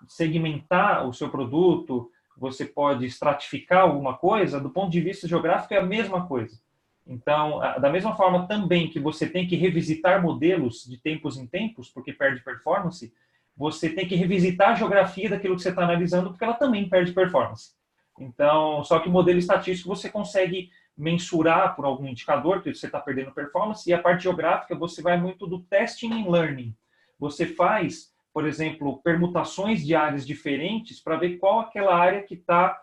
segmentar o seu produto, você pode estratificar alguma coisa, do ponto de vista geográfico é a mesma coisa. Então, da mesma forma também que você tem que revisitar modelos de tempos em tempos, porque perde performance, você tem que revisitar a geografia daquilo que você está analisando, porque ela também perde performance. Então, só que o modelo estatístico você consegue mensurar por algum indicador que você está perdendo performance, e a parte geográfica você vai muito do testing and learning. Você faz, por exemplo, permutações de áreas diferentes para ver qual aquela área que está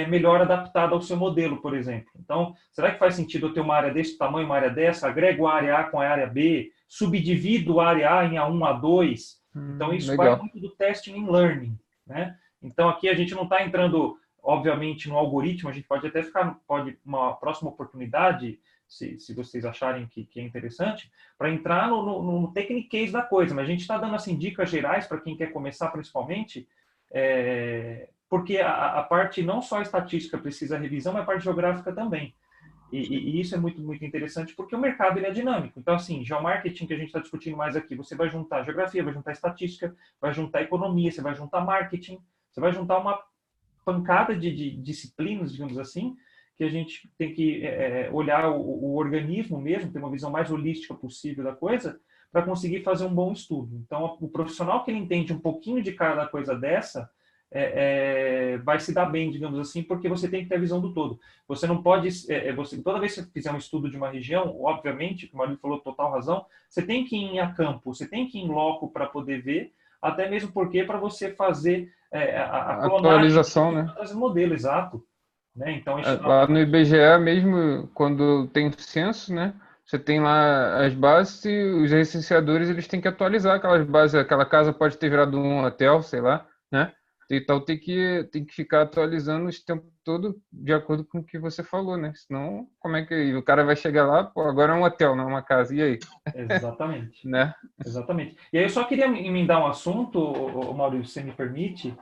melhor adaptada ao seu modelo, por exemplo. Então, será que faz sentido eu ter uma área desse tamanho, uma área dessa, agrego a área A com a área B, subdivido a área A em A1, A2? Então, isso legal. vai muito do testing and learning, né? Então, aqui a gente não está entrando, obviamente, no algoritmo, a gente pode até uma próxima oportunidade, se vocês acharem que é interessante, para entrar no technique da coisa, mas a gente está dando assim, dicas gerais para quem quer começar, principalmente, porque a parte não só estatística precisa revisão, mas a parte geográfica também. E isso é muito, muito interessante, porque o mercado ele é dinâmico. Então, assim, geomarketing que a gente está discutindo mais aqui, você vai juntar geografia, vai juntar estatística, vai juntar economia, você vai juntar marketing, você vai juntar uma pancada de disciplinas, digamos assim, que a gente tem que olhar o organismo mesmo, ter uma visão mais holística possível da coisa, para conseguir fazer um bom estudo. Então, o profissional que ele entende um pouquinho de cada coisa dessa, vai se dar bem, digamos assim, porque você tem que ter a visão do todo. Você não pode, toda vez que você fizer um estudo de uma região, obviamente, como o Marinho falou, total razão, você tem que ir a campo, você tem que ir em loco para poder ver, até mesmo porque para você fazer a atualização, clonagem, né? fazer modelo exato. Né? Então, Lá no IBGE mesmo, quando tem censo, né? Você tem lá as bases e os recenseadores eles têm que atualizar aquelas bases. Aquela casa pode ter virado um hotel, sei lá, né? Então tem que ficar atualizando o tempo todo de acordo com o que você falou, né? Senão, como é que o cara vai chegar lá? Pô, agora é um hotel, não é uma casa. E aí? Exatamente. Né? Exatamente. E aí eu só queria emendar um assunto, Maurício, se me permite,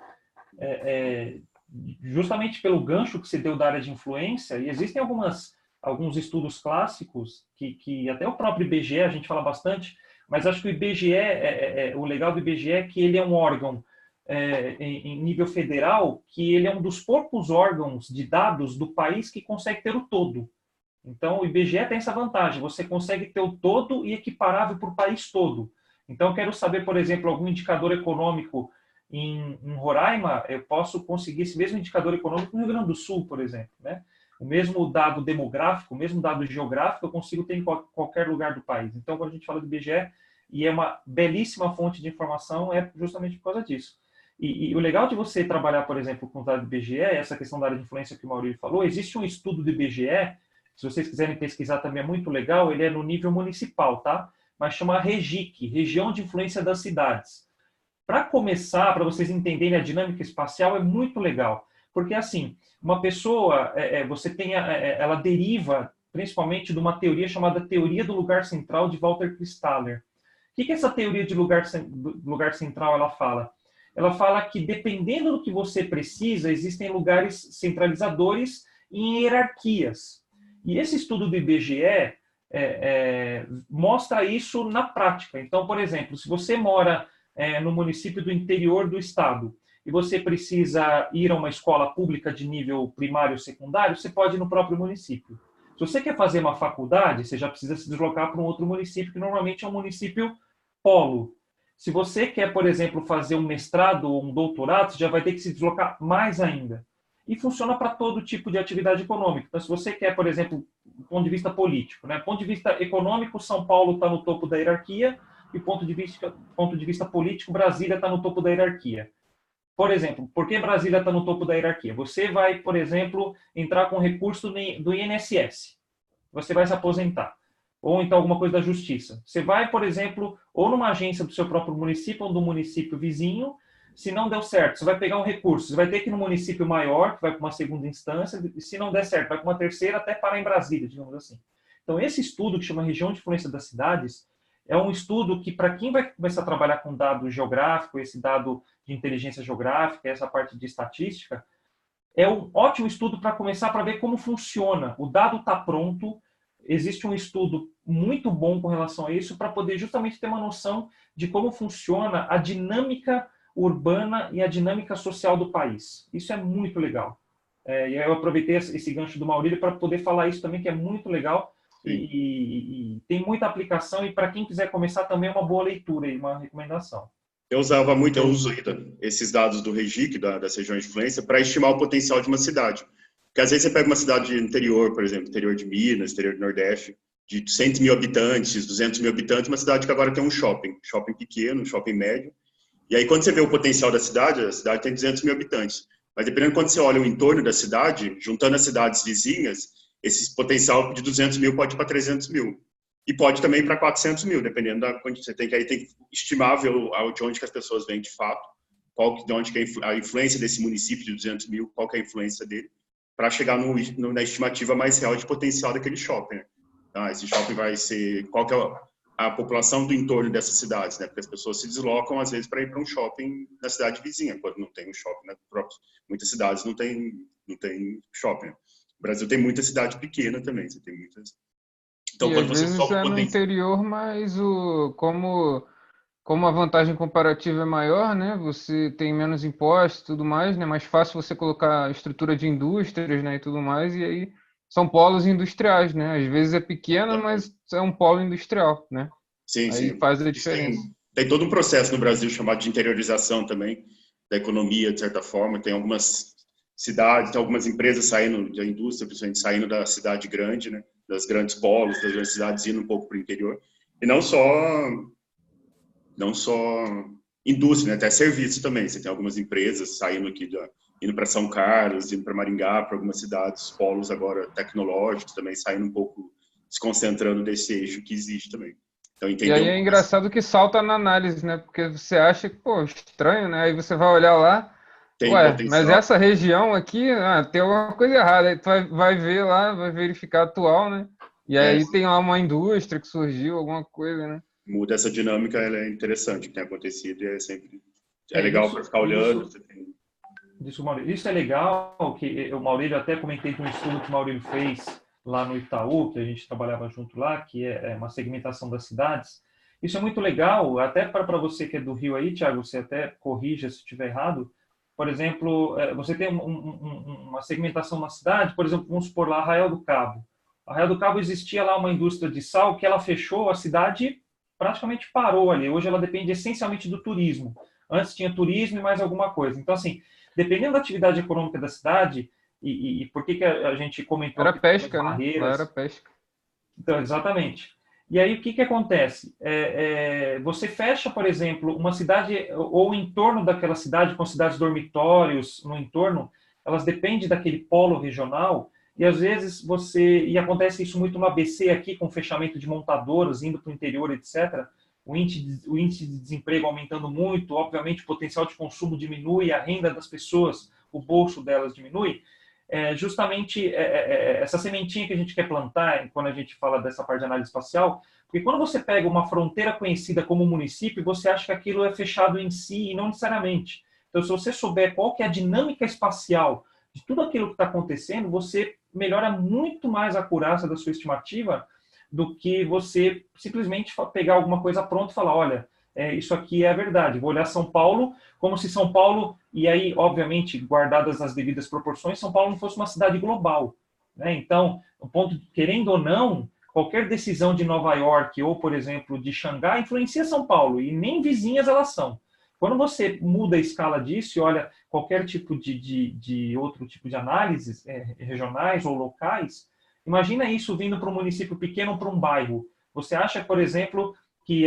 justamente pelo gancho que você deu da área de influência, e existem alguns estudos clássicos que até o próprio IBGE a gente fala bastante, mas acho que o IBGE, o legal do IBGE é que ele é um órgão em nível federal, que ele é um dos poucos órgãos de dados do país que consegue ter o todo. Então, o IBGE tem essa vantagem, você consegue ter o todo e equiparável para o país todo. Então, eu quero saber, por exemplo, algum indicador econômico em Roraima, eu posso conseguir esse mesmo indicador econômico no Rio Grande do Sul, por exemplo. Né? O mesmo dado demográfico, o mesmo dado geográfico, eu consigo ter em qualquer lugar do país. Então, quando a gente fala do IBGE, e é uma belíssima fonte de informação, é justamente por causa disso. E o legal de você trabalhar, por exemplo, com o dado do IBGE, essa questão da área de influência que o Maurício falou, existe um estudo do IBGE, se vocês quiserem pesquisar também é muito legal, ele é no nível municipal, tá? Mas chama REGIC, Região de Influência das Cidades. Para começar, para vocês entenderem a dinâmica espacial, é muito legal. Porque, assim, uma pessoa, você tem, ela deriva principalmente de uma teoria chamada Teoria do Lugar Central, de Walter Kristaller. O que essa teoria de lugar central ela fala? Ela fala que, dependendo do que você precisa, existem lugares centralizadores em hierarquias. E esse estudo do IBGE mostra isso na prática. Então, por exemplo, se você mora no município do interior do estado e você precisa ir a uma escola pública de nível primário ou secundário, você pode ir no próprio município. Se você quer fazer uma faculdade, você já precisa se deslocar para um outro município, que normalmente é um município polo. Se você quer, por exemplo, fazer um mestrado ou um doutorado, você já vai ter que se deslocar mais ainda. E funciona para todo tipo de atividade econômica. Então, se você quer, por exemplo, do ponto de vista político, né? Do ponto de vista econômico, São Paulo está no topo da hierarquia, e do ponto de vista político, Brasília está no topo da hierarquia. Por exemplo, por que Brasília está no topo da hierarquia? Você vai, por exemplo, entrar com recurso do INSS. Você vai se aposentar. Ou então alguma coisa da justiça. Você vai, por exemplo, ou numa agência do seu próprio município ou do município vizinho. Se não deu certo, você vai pegar um recurso. Você vai ter que ir no município maior, que vai para uma segunda instância. E se não der certo, vai para uma terceira, até parar em Brasília, digamos assim. Então, esse estudo, que chama Região de Influência das Cidades, É um estudo que, para quem vai começar a trabalhar com dado geográfico, esse dado de inteligência geográfica, essa parte de estatística, é um ótimo estudo para começar para ver como funciona. O dado está pronto, existe um estudo muito bom com relação a isso para poder justamente ter uma noção de como funciona a dinâmica urbana e a dinâmica social do país. Isso é muito legal. E aí eu aproveitei esse gancho do Maurílio para poder falar isso também, que é muito legal e tem muita aplicação, e para quem quiser começar também é uma boa leitura e uma recomendação. Eu uso ainda esses dados do REGIC, das regiões de influência, para estimar o potencial de uma cidade. Porque às vezes você pega uma cidade interior, por exemplo, interior de Minas, interior do Nordeste, de 100 mil habitantes, 200 mil habitantes, uma cidade que agora tem um shopping pequeno, um shopping médio. E aí, quando você vê o potencial da cidade, a cidade tem 200 mil habitantes. Mas dependendo de quando você olha o entorno da cidade, juntando as cidades vizinhas, esse potencial de 200 mil pode ir para 300 mil. E pode também ir para 400 mil, dependendo da quantidade. Você tem que estimar ver de onde que as pessoas vêm de fato, de onde que é a influência desse município de 200 mil, qual que é a influência dele, para chegar na estimativa mais real de potencial daquele shopping. Né? Então, esse shopping vai ser... Qual que é a população do entorno dessas cidades, né? Porque as pessoas se deslocam, às vezes, para ir para um shopping na cidade vizinha, quando não tem um shopping, né? Muitas cidades não tem shopping. Né? O Brasil tem muita cidade pequena também, você tem muitas... Então, e quando às vezes é no interior, mas como a vantagem comparativa é maior, né? Você tem menos impostos e tudo mais, né? Mais fácil você colocar estrutura de indústrias, né? E tudo mais, e aí são polos industriais, né? Às vezes é pequena, mas é um polo industrial, né? Sim, aí sim. Faz a diferença. Tem todo um processo no Brasil chamado de interiorização também, da economia, de certa forma. Tem algumas cidades, tem algumas empresas saindo da indústria, principalmente saindo da cidade grande, né? Das grandes polos, das grandes cidades, indo um pouco para o interior. E não só indústria, né? Até serviço também. Você tem algumas empresas saindo aqui, indo para São Carlos, indo para Maringá, para algumas cidades, polos agora tecnológicos também, saindo um pouco, se concentrando desse eixo que existe também. Então, e aí é engraçado que salta na análise, né? Porque você acha que, pô, estranho, né? Aí você vai olhar lá, mas essa região aqui, tem alguma coisa errada. Aí tu vai ver lá, vai verificar a atual, né? E aí tem lá uma indústria que surgiu, alguma coisa, né? Muda essa dinâmica, ela é interessante, o que tem acontecido, e é sempre legal para ficar olhando. Isso é legal, que o Maurílio, até comentei de um estudo que o Maurílio fez lá no Itaú, que a gente trabalhava junto lá, que é uma segmentação das cidades. Isso é muito legal, até para você que é do Rio aí, Thiago, você até corrija se estiver errado. Por exemplo, você tem uma segmentação na cidade, por exemplo, vamos supor lá Arraial do Cabo. Arraial do Cabo existia lá uma indústria de sal que ela fechou, a cidade praticamente parou ali. Hoje ela depende essencialmente do turismo. Antes tinha turismo e mais alguma coisa. Então, assim, dependendo da atividade econômica da cidade, e por que a gente comentou... Era pesca, né? Lá era pesca. Então, exatamente. E aí, o que acontece? Você fecha, por exemplo, uma cidade, ou em torno daquela cidade, com cidades dormitórios no entorno, elas dependem daquele polo regional, e às vezes e acontece isso muito no ABC aqui, com fechamento de montadoras, indo para o interior, etc., o índice de desemprego aumentando muito, obviamente o potencial de consumo diminui, a renda das pessoas, o bolso delas diminui. Justamente essa sementinha que a gente quer plantar quando a gente fala dessa parte de análise espacial, porque quando você pega uma fronteira conhecida como município, você acha que aquilo é fechado em si e não necessariamente. Então, se você souber qual que é a dinâmica espacial de tudo aquilo que está acontecendo, você melhora muito mais a acurácia da sua estimativa do que você simplesmente pegar alguma coisa pronta e falar, olha, isso aqui é a verdade. Vou olhar São Paulo como se São Paulo, e aí, obviamente, guardadas as devidas proporções, São Paulo não fosse uma cidade global. Né? Então, o ponto, querendo ou não, qualquer decisão de Nova York ou, por exemplo, de Xangai influencia São Paulo, e nem vizinhas elas são. Quando você muda a escala disso e olha qualquer tipo de outro tipo de análises regionais ou locais, imagina isso vindo para um município pequeno ou para um bairro. Você acha, por exemplo, que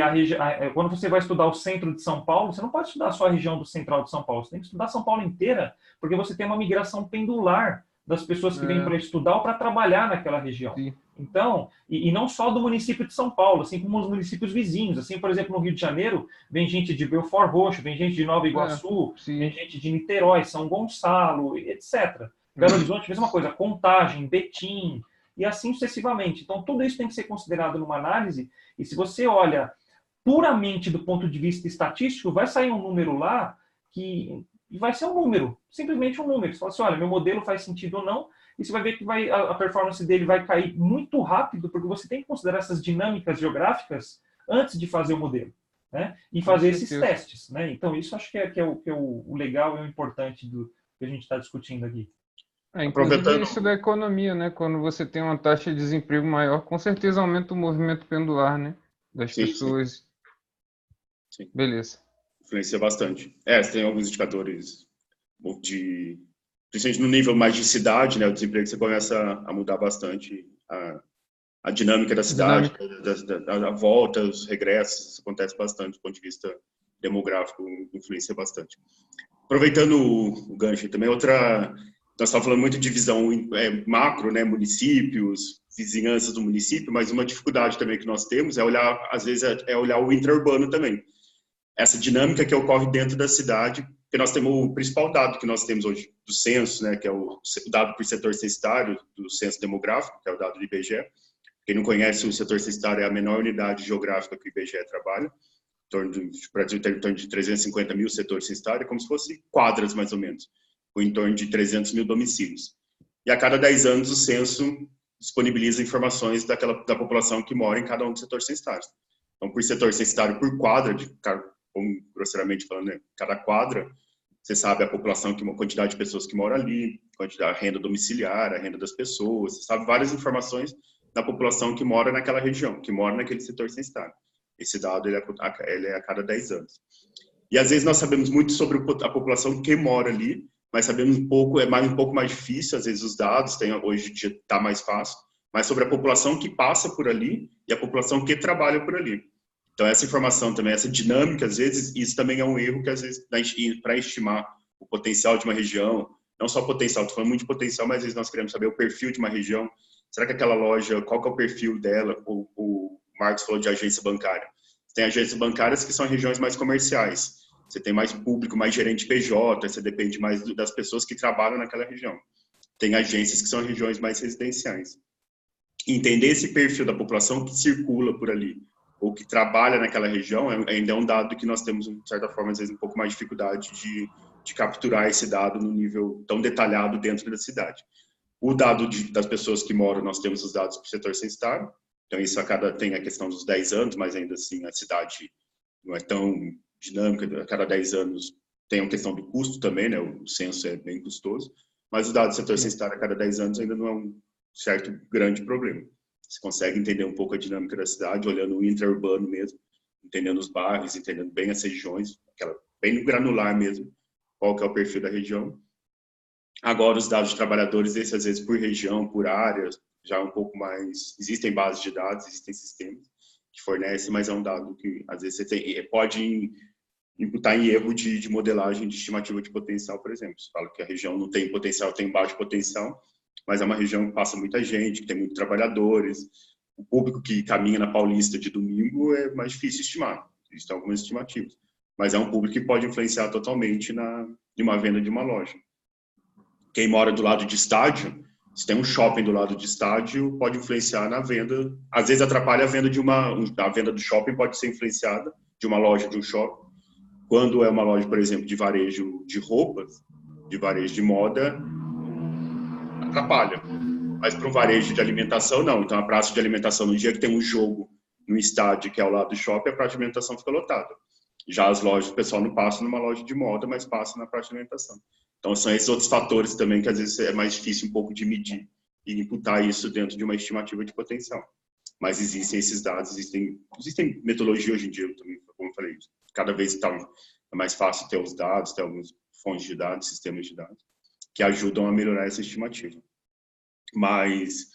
quando você vai estudar o centro de São Paulo, você não pode estudar só a região do central de São Paulo, você tem que estudar São Paulo inteira, porque você tem uma migração pendular das pessoas que vêm para estudar ou para trabalhar naquela região. Sim. Então, e não só do município de São Paulo, assim como os municípios vizinhos. Assim, por exemplo, no Rio de Janeiro, vem gente de Belfort Roxo, vem gente de Nova Iguaçu, vem gente de Niterói, São Gonçalo, etc. Belo Horizonte, mesma coisa, Contagem, Betim, e assim sucessivamente. Então, tudo isso tem que ser considerado numa análise, e se você olha puramente do ponto de vista estatístico, vai sair um número lá que vai ser um número, simplesmente um número. Você fala assim, olha, meu modelo faz sentido ou não, e você vai ver que a performance dele vai cair muito rápido, porque você tem que considerar essas dinâmicas geográficas antes de fazer o modelo, né? E fazer esses testes, né? Então, isso acho que é o legal e o importante do que a gente está discutindo aqui. Inclusive isso da economia, né? Quando você tem uma taxa de desemprego maior, com certeza aumenta o movimento pendular, né? Das pessoas. Sim. Beleza. Influencia bastante. Você tem alguns indicadores principalmente no nível mais de cidade, né? O desemprego, você começa a mudar bastante a dinâmica da cidade, a volta, os regressos, isso acontece bastante do ponto de vista demográfico, influencia bastante. Aproveitando o gancho também, nós estávamos falando muito de visão macro, né, municípios, vizinhanças do município, mas uma dificuldade também que nós temos é olhar, às vezes, olhar o intraurbano também. Essa dinâmica que ocorre dentro da cidade, porque nós temos o principal dado que nós temos hoje do censo, né, que é o dado por setor censitário, do censo demográfico, que é o dado do IBGE. Quem não conhece, o setor censitário é a menor unidade geográfica que o IBGE trabalha. O Brasil tem em torno de 350 mil setores censitários, como se fosse quadras, mais ou menos, com em torno de 300 mil domicílios. E a cada 10 anos, o censo disponibiliza informações da população que mora em cada um dos setores censitários. Então, por setor censitário, por quadra, como grosseiramente falando, né, cada quadra, você sabe a população, a quantidade de pessoas que moram ali, a renda domiciliar, a renda das pessoas, você sabe várias informações da população que mora naquela região, que mora naquele setor censitário. Esse dado ele é a cada 10 anos. E às vezes nós sabemos muito sobre a população que mora ali, mas sabemos um pouco mais difícil, às vezes os dados, hoje em dia está mais fácil, mas sobre a população que passa por ali e a população que trabalha por ali. Então essa informação também, essa dinâmica, às vezes, isso também é um erro que às vezes, para estimar o potencial de uma região, não só potencial, estou falando muito de potencial, mas às vezes nós queremos saber o perfil de uma região. Será que aquela loja, qual que é o perfil dela? O Marcos falou de agência bancária. Tem agências bancárias que são regiões mais comerciais. Você tem mais público, mais gerente PJ, você depende mais das pessoas que trabalham naquela região. Tem agências que são regiões mais residenciais. Entender esse perfil da população que circula por ali, ou que trabalha naquela região, ainda é um dado que nós temos, de certa forma, às vezes, um pouco mais de dificuldade de capturar esse dado no nível tão detalhado dentro da cidade. O dado das pessoas que moram, nós temos os dados para o setor censitário, então isso tem a questão dos 10 anos, mas ainda assim a cidade não é tão dinâmica, a cada 10 anos tem a questão do custo também, né, o censo é bem custoso, mas os dados do setor censitário a cada 10 anos ainda não é um certo grande problema. Você consegue entender um pouco a dinâmica da cidade, olhando o intraurbano mesmo, entendendo os bairros, entendendo bem as regiões, bem no granular mesmo, qual que é o perfil da região. Agora, os dados de trabalhadores, às vezes por região, por área, já um pouco mais... Existem bases de dados, existem sistemas que fornecem, mas é um dado que, às vezes, você pode imputar em erro de modelagem de estimativa de potencial, por exemplo. Você fala que a região não tem potencial, tem baixo potencial, mas é uma região que passa muita gente, que tem muitos trabalhadores. O público que caminha na Paulista de domingo é mais difícil estimar. Existem algumas estimativas. Mas é um público que pode influenciar totalmente em uma venda de uma loja. Quem mora do lado de estádio, se tem um shopping do lado de estádio, pode influenciar na venda. Às vezes atrapalha a venda a venda do shopping pode ser influenciada de uma loja de um shopping. Quando é uma loja, por exemplo, de varejo de roupas, de varejo de moda, atrapalha. Mas para um varejo de alimentação, não. Então, a praça de alimentação, no dia que tem um jogo no estádio, que é ao lado do shopping, a praça de alimentação fica lotada. Já as lojas, o pessoal não passa numa loja de moda, mas passa na praça de alimentação. Então, são esses outros fatores também que, às vezes, é mais difícil um pouco de medir e imputar isso dentro de uma estimativa de potencial. Mas existem esses dados, existem metodologia hoje em dia, também, como eu falei, cada vez é mais fácil ter os dados, ter algumas fontes de dados, sistemas de dados, que ajudam a melhorar essa estimativa. Mas,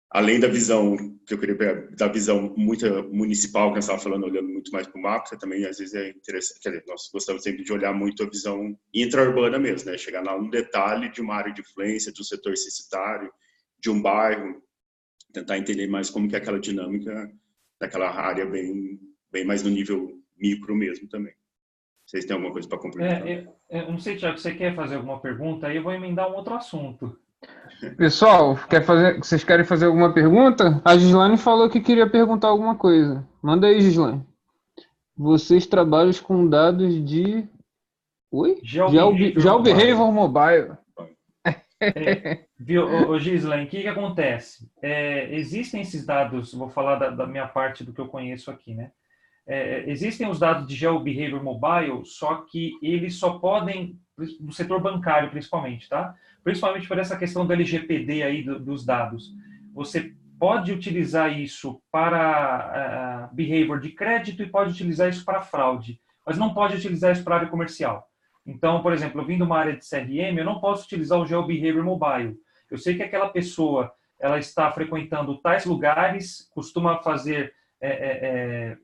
além da visão, que eu queria pegar, da visão muito municipal, que nós estávamos falando, olhando muito mais para o macro, também, às vezes, é interessante, quer dizer, nós gostamos sempre de olhar muito a visão intra-urbana mesmo, né? Chegar lá no detalhe de uma área de influência, de um setor censitário, de um bairro, tentar entender mais como que é aquela dinâmica daquela área bem mais no nível micro mesmo também. Vocês têm alguma coisa para complementar? Eu não sei, Thiago, você quer fazer alguma pergunta? Aí eu vou emendar um outro assunto. Pessoal, vocês querem fazer alguma pergunta? A Gislaine falou que queria perguntar alguma coisa. Manda aí, Gislaine. Vocês trabalham com dados de... Oi? GeoBehavior Mobile. Viu, Gisela, o que acontece? Existem esses dados, vou falar da minha parte do que eu conheço aqui, né? Existem os dados de GeoBehavior Mobile, só que eles só podem, no setor bancário principalmente, tá? Principalmente por essa questão do LGPD aí dos dados. Você pode utilizar isso para behavior de crédito e pode utilizar isso para fraude, mas não pode utilizar isso para área comercial. Então, por exemplo, eu vim de uma área de CRM, eu não posso utilizar o GeoBehavior Mobile. Eu sei que aquela pessoa ela está frequentando tais lugares, costuma fazer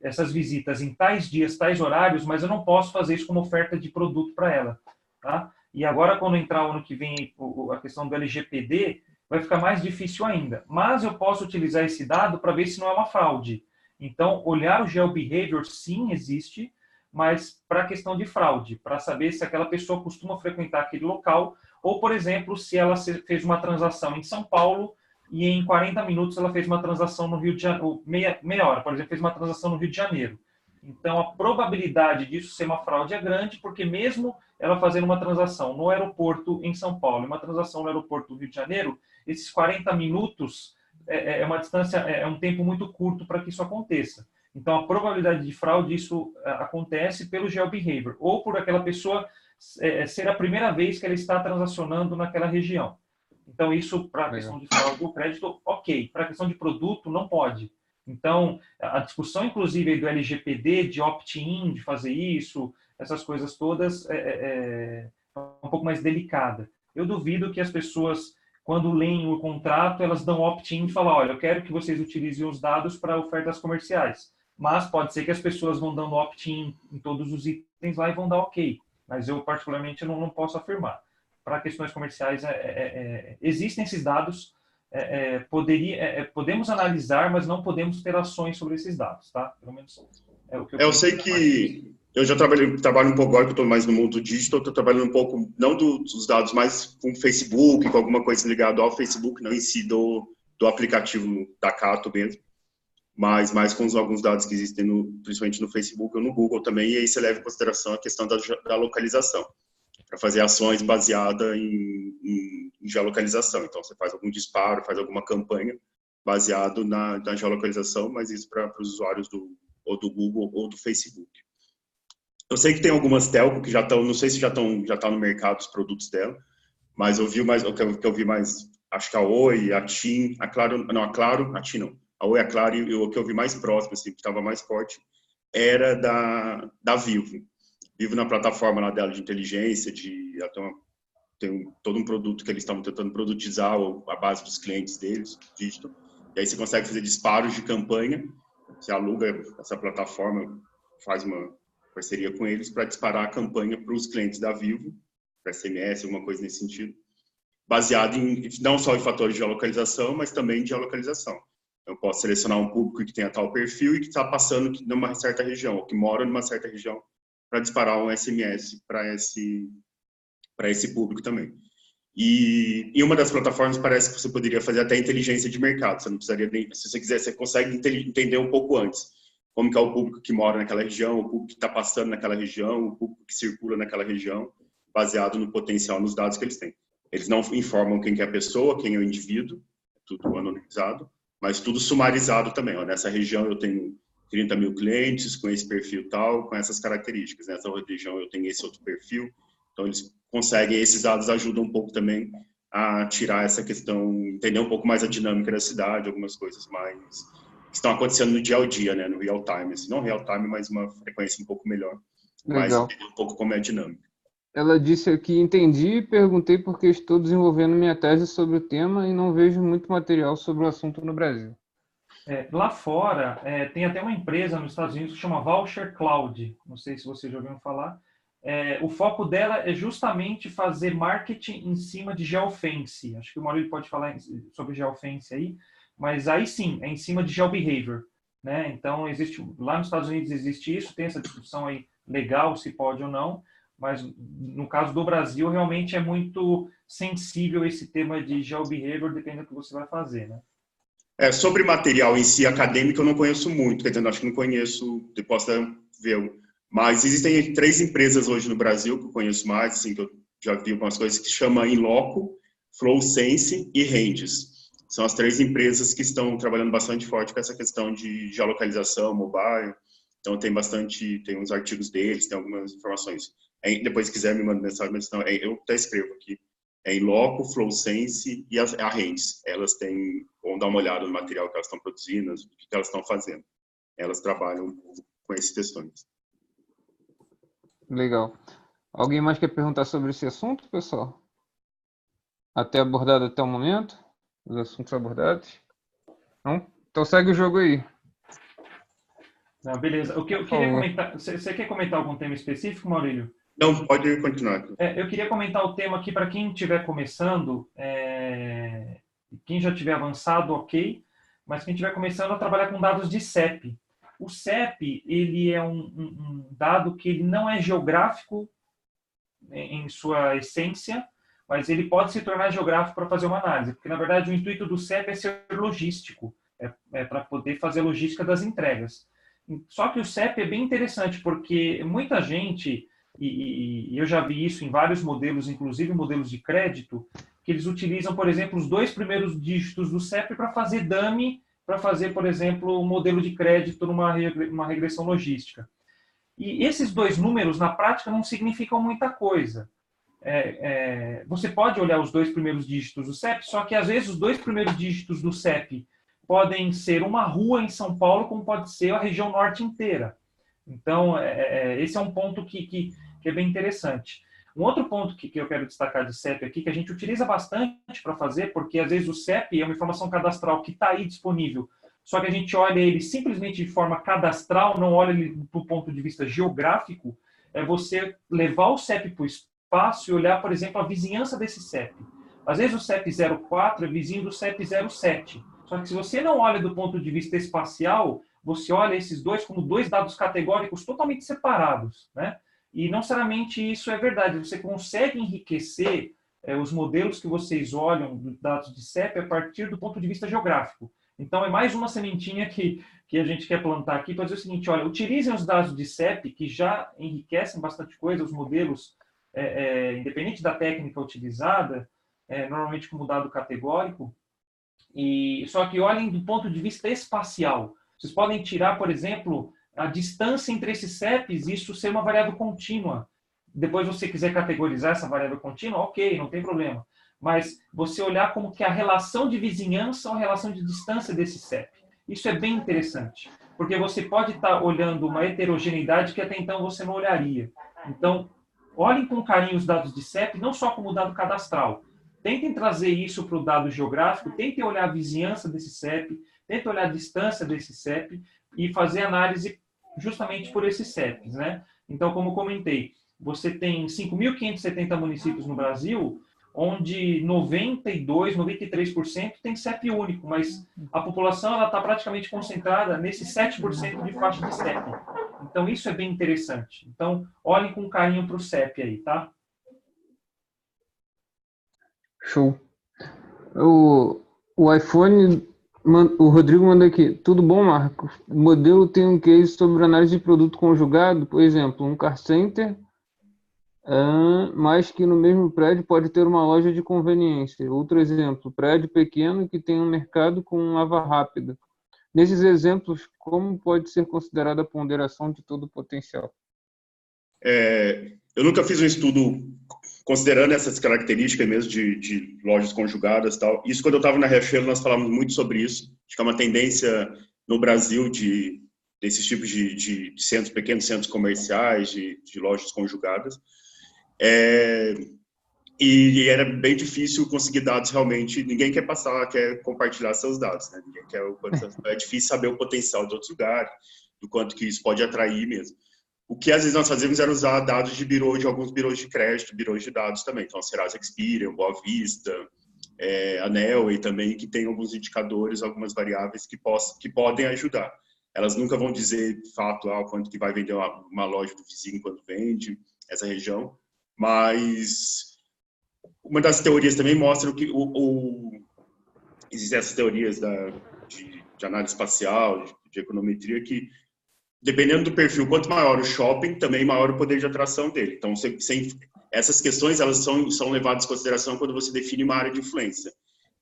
essas visitas em tais dias, tais horários, mas eu não posso fazer isso como oferta de produto para ela. Tá? E agora, quando entrar o ano que vem a questão do LGPD, vai ficar mais difícil ainda. Mas eu posso utilizar esse dado para ver se não é uma fraude. Então, olhar o GeoBehavior, sim, existe, mas para a questão de fraude, para saber se aquela pessoa costuma frequentar aquele local, ou, por exemplo, se ela fez uma transação em São Paulo e em 40 minutos ela fez uma transação no Rio de Janeiro, meia hora, por exemplo, fez uma transação no Rio de Janeiro. Então, a probabilidade disso ser uma fraude é grande, porque mesmo ela fazendo uma transação no aeroporto em São Paulo e uma transação no aeroporto do Rio de Janeiro, esses 40 minutos é uma distância, é um tempo muito curto para que isso aconteça. Então, a probabilidade de fraude, isso acontece pelo GeoBehavior, ou por aquela pessoa ser a primeira vez que ela está transacionando naquela região. Então, isso para a questão de fraude do crédito, ok. Para a questão de produto, não pode. Então, a discussão, inclusive, do LGPD, de opt-in, de fazer isso, essas coisas todas, é um pouco mais delicada. Eu duvido que as pessoas, quando leem o contrato, elas dão opt-in e falam, olha, eu quero que vocês utilizem os dados para ofertas comerciais. Mas pode ser que as pessoas vão dando opt-in em todos os itens lá e vão dar ok. Mas eu, particularmente, não posso afirmar. Para questões comerciais, existem esses dados, podemos analisar, mas não podemos ter ações sobre esses dados, tá? Pelo menos é o que eu sei que eu já trabalho um pouco agora que eu estou mais no mundo digital, estou trabalhando um pouco, não dos dados, mas com o Facebook, com alguma coisa ligada ao Facebook, não em si do aplicativo da Cato mesmo, mas mais com alguns dados que existem, principalmente no Facebook ou no Google também, e aí você leva em consideração a questão da localização, para fazer ações baseadas em geolocalização. Então, você faz algum disparo, faz alguma campanha baseado na geolocalização, mas isso para os usuários ou do Google ou do Facebook. Eu sei que tem algumas telco que já estão, não sei se já está no mercado os produtos dela, mas eu vi mais, o que eu vi mais, acho que a Oi, a TIM, a Claro, não, a Claro, a TIM não, a Oi, a Claro, e o que eu vi mais próximo, assim, que estava mais forte, era da Vivo. Vivo na plataforma lá dela de inteligência, tem todo um produto que eles estavam tentando produtizar a base dos clientes deles, digital. E aí você consegue fazer disparos de campanha, você aluga essa plataforma, faz uma parceria com eles para disparar a campanha para os clientes da Vivo, para SMS, alguma coisa nesse sentido, baseado não só em fatores de geolocalização, mas também de geolocalização. Eu posso selecionar um público que tenha tal perfil e que está passando numa certa região, ou que mora numa certa região, para disparar um SMS para esse público também. E uma das plataformas parece que você poderia fazer até inteligência de mercado. Você não precisaria nem, se você quiser, você consegue entender um pouco antes como que é o público que mora naquela região, o público que está passando naquela região, o público que circula naquela região, baseado no potencial, nos dados que eles têm. Eles não informam quem que é a pessoa, quem é o indivíduo, tudo anonimizado, mas tudo sumarizado também. Ó, nessa região eu tenho 30 mil clientes com esse perfil tal, com essas características. Nessa região eu tenho esse outro perfil. Então, eles conseguem, esses dados ajudam um pouco também a tirar essa questão, entender um pouco mais a dinâmica da cidade, algumas coisas mais que estão acontecendo no dia a dia, né, no real time. Assim, não real time, mas uma frequência um pouco melhor. Mas entender um pouco como é a dinâmica. Ela disse aqui, entendi e perguntei porque estou desenvolvendo minha tese sobre o tema e não vejo muito material sobre o assunto no Brasil. Lá fora, tem até uma empresa nos Estados Unidos que chama Voucher Cloud. Não sei se vocês já ouviram falar. O foco dela é justamente fazer marketing em cima de geofence. Acho que o Maurício pode falar sobre geofence aí, mas aí sim, é em cima de geobehavior, né? Então, lá nos Estados Unidos existe isso, tem essa discussão aí legal, se pode ou não, mas no caso do Brasil, realmente é muito sensível esse tema de geobehavior, dependendo do que você vai fazer, né? Sobre material em si, acadêmico, eu não conheço muito, quer dizer, acho que não conheço, eu posso ver. Mas existem 3 empresas hoje no Brasil que eu conheço mais, assim, que eu já vi algumas coisas, que se chama Inloco, FlowSense e Rendes. São as 3 empresas que estão trabalhando bastante forte com essa questão de geolocalização, mobile. Então, tem uns artigos deles, tem algumas informações. Depois, se quiser, me manda mensagem, mas não, eu até escrevo aqui. É Inloco, FlowSense e a Rendes. Elas vão dar uma olhada no material que elas estão produzindo, o que elas estão fazendo. Elas trabalham com essas questões. Legal. Alguém mais quer perguntar sobre esse assunto, pessoal? Abordado até o momento? Os assuntos abordados? Não? Então segue o jogo aí. Não, beleza. O que eu queria comentar... Você quer comentar algum tema específico, Maurílio? Não, pode continuar. Eu queria comentar o tema aqui para quem estiver começando, quem já tiver avançado, ok, mas quem estiver começando a trabalhar com dados de CEP. O CEP, ele é um dado que ele não é geográfico em sua essência, mas ele pode se tornar geográfico para fazer uma análise, porque, na verdade, o intuito do CEP é ser logístico, para poder fazer a logística das entregas. Só que o CEP é bem interessante, porque muita gente, e eu já vi isso em vários modelos, inclusive modelos de crédito, que eles utilizam, por exemplo, os 2 primeiros dígitos do CEP para fazer dummy, para fazer, por exemplo, um modelo de crédito numa regressão logística. E esses 2 números, na prática, não significam muita coisa. Você pode olhar os 2 primeiros dígitos do CEP, só que, às vezes, os 2 primeiros dígitos do CEP podem ser uma rua em São Paulo, como pode ser a região norte inteira. Então, esse é um ponto que é bem interessante. Um outro ponto que eu quero destacar de CEP aqui, que a gente utiliza bastante para fazer, porque às vezes o CEP é uma informação cadastral que está aí disponível, só que a gente olha ele simplesmente de forma cadastral, não olha ele do ponto de vista geográfico, é você levar o CEP para o espaço e olhar, por exemplo, a vizinhança desse CEP. Às vezes o CEP 04 é vizinho do CEP 07, só que se você não olha do ponto de vista espacial, você olha esses 2 como 2 dados categóricos totalmente separados, né? E não necessariamente isso é verdade. Você consegue enriquecer os modelos que vocês olham dos dados de CEP a partir do ponto de vista geográfico. Então, é mais uma sementinha que a gente quer plantar aqui para dizer o seguinte, olha, utilizem os dados de CEP, que já enriquecem bastante coisa, os modelos, independente da técnica utilizada, normalmente como dado categórico, só que olhem do ponto de vista espacial. Vocês podem tirar, por exemplo, a distância entre esses CEPs, isso ser uma variável contínua. Depois você quiser categorizar essa variável contínua, ok, não tem problema. Mas você olhar como que a relação de vizinhança ou a relação de distância desse CEP. Isso é bem interessante, porque você pode estar olhando uma heterogeneidade que até então você não olharia. Então, olhem com carinho os dados de CEP, não só como dado cadastral. Tentem trazer isso para o dado geográfico, tentem olhar a vizinhança desse CEP, tentem olhar a distância desse CEP e fazer análise justamente por esses CEPs, né? Então, como comentei, você tem 5.570 municípios no Brasil, onde 92%, 93% tem CEP único, mas a população está praticamente concentrada nesses 7% de faixa de CEP. Então, isso é bem interessante. Então, olhem com carinho para o CEP aí, tá? Show. O iPhone, o Rodrigo mandou aqui. Tudo bom, Marcos? O modelo tem um case sobre análise de produto conjugado, por exemplo, um car center, mas que no mesmo prédio pode ter uma loja de conveniência. Outro exemplo, prédio pequeno que tem um mercado com lava rápida. Nesses exemplos, como pode ser considerada a ponderação de todo o potencial? Eu nunca fiz um estudo considerando essas características mesmo de lojas conjugadas e tal. Isso, quando eu estava na Riachuelo, nós falávamos muito sobre isso. Acho que é uma tendência no Brasil desses tipos de centros, pequenos centros comerciais, de lojas conjugadas. E era bem difícil conseguir dados realmente. Ninguém quer compartilhar seus dados, né? Ninguém quer é difícil saber o potencial de outros lugares, do quanto que isso pode atrair mesmo. O que às vezes nós fazíamos era usar dados de alguns birôs de crédito, birôs de dados também. Então, a Serasa Experian, Boa Vista, a Nelway também, que tem alguns indicadores, algumas variáveis que podem ajudar. Elas nunca vão dizer, de fato, quanto que vai vender uma loja do vizinho quando vende, essa região. Mas uma das teorias também mostra que existem essas teorias de análise espacial, de econometria, que dependendo do perfil, quanto maior o shopping, também maior o poder de atração dele. Então, essas questões elas são levadas em consideração quando você define uma área de influência.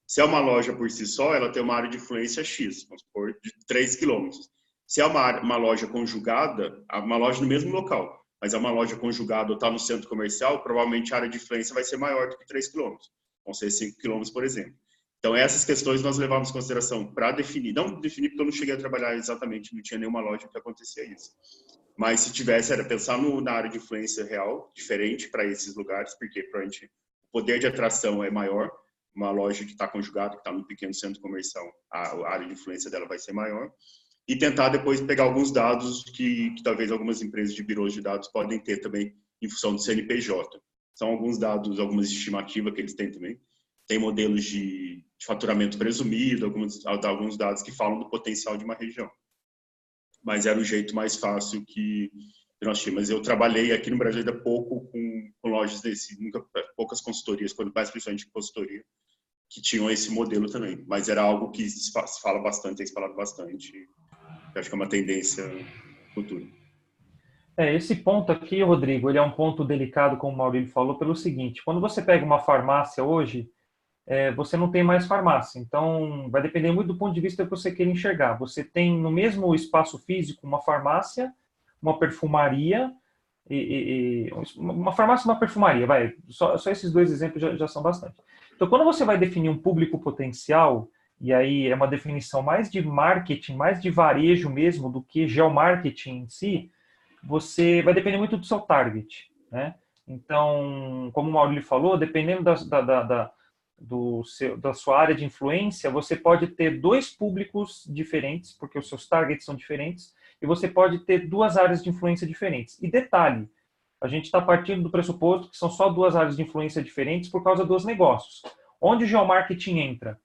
Se é uma loja por si só, ela tem uma área de influência X, vamos supor, de 3 quilômetros. Se é uma loja conjugada, uma loja no mesmo local, mas é uma loja conjugada ou está no centro comercial, provavelmente a área de influência vai ser maior do que 3 quilômetros. Vão ser 5 quilômetros, por exemplo. Então, essas questões nós levamos em consideração para definir. Não definir porque eu não cheguei a trabalhar exatamente, não tinha nenhuma loja que acontecia isso. Mas se tivesse, era pensar na área de influência real, diferente para esses lugares, porque provavelmente o poder de atração é maior. Uma loja que está conjugada, que está num pequeno centro comercial, a área de influência dela vai ser maior. E tentar depois pegar alguns dados que talvez algumas empresas de birôs de dados podem ter também em função do CNPJ. São alguns dados, algumas estimativas que eles têm também. Tem modelos de faturamento presumido, alguns dados que falam do potencial de uma região. Mas era o jeito mais fácil que nós tínhamos. Mas eu trabalhei aqui no Brasil ainda pouco com lojas poucas consultorias, mais principalmente consultoria, que tinham esse modelo também. Mas era algo que se fala bastante, tem se falado bastante. Eu acho que é uma tendência futura. Esse ponto aqui, Rodrigo, ele é um ponto delicado, como o Maurílio falou, pelo seguinte: quando você pega uma farmácia hoje, você não tem mais farmácia. Então, vai depender muito do ponto de vista que você queira enxergar. Você tem no mesmo espaço físico uma farmácia, uma perfumaria, uma farmácia e uma perfumaria. Só esses dois exemplos já são bastante. Então, quando você vai definir um público potencial, e aí é uma definição mais de marketing, mais de varejo mesmo, do que geomarketing em si, você vai depender muito do seu target, né? Então, como o Maurílio falou, dependendo da sua área de influência, você pode ter dois públicos diferentes, porque os seus targets são diferentes, e você pode ter duas áreas de influência diferentes. E detalhe, a gente está partindo do pressuposto que são só duas áreas de influência diferentes por causa dos negócios. Onde o geomarketing entra?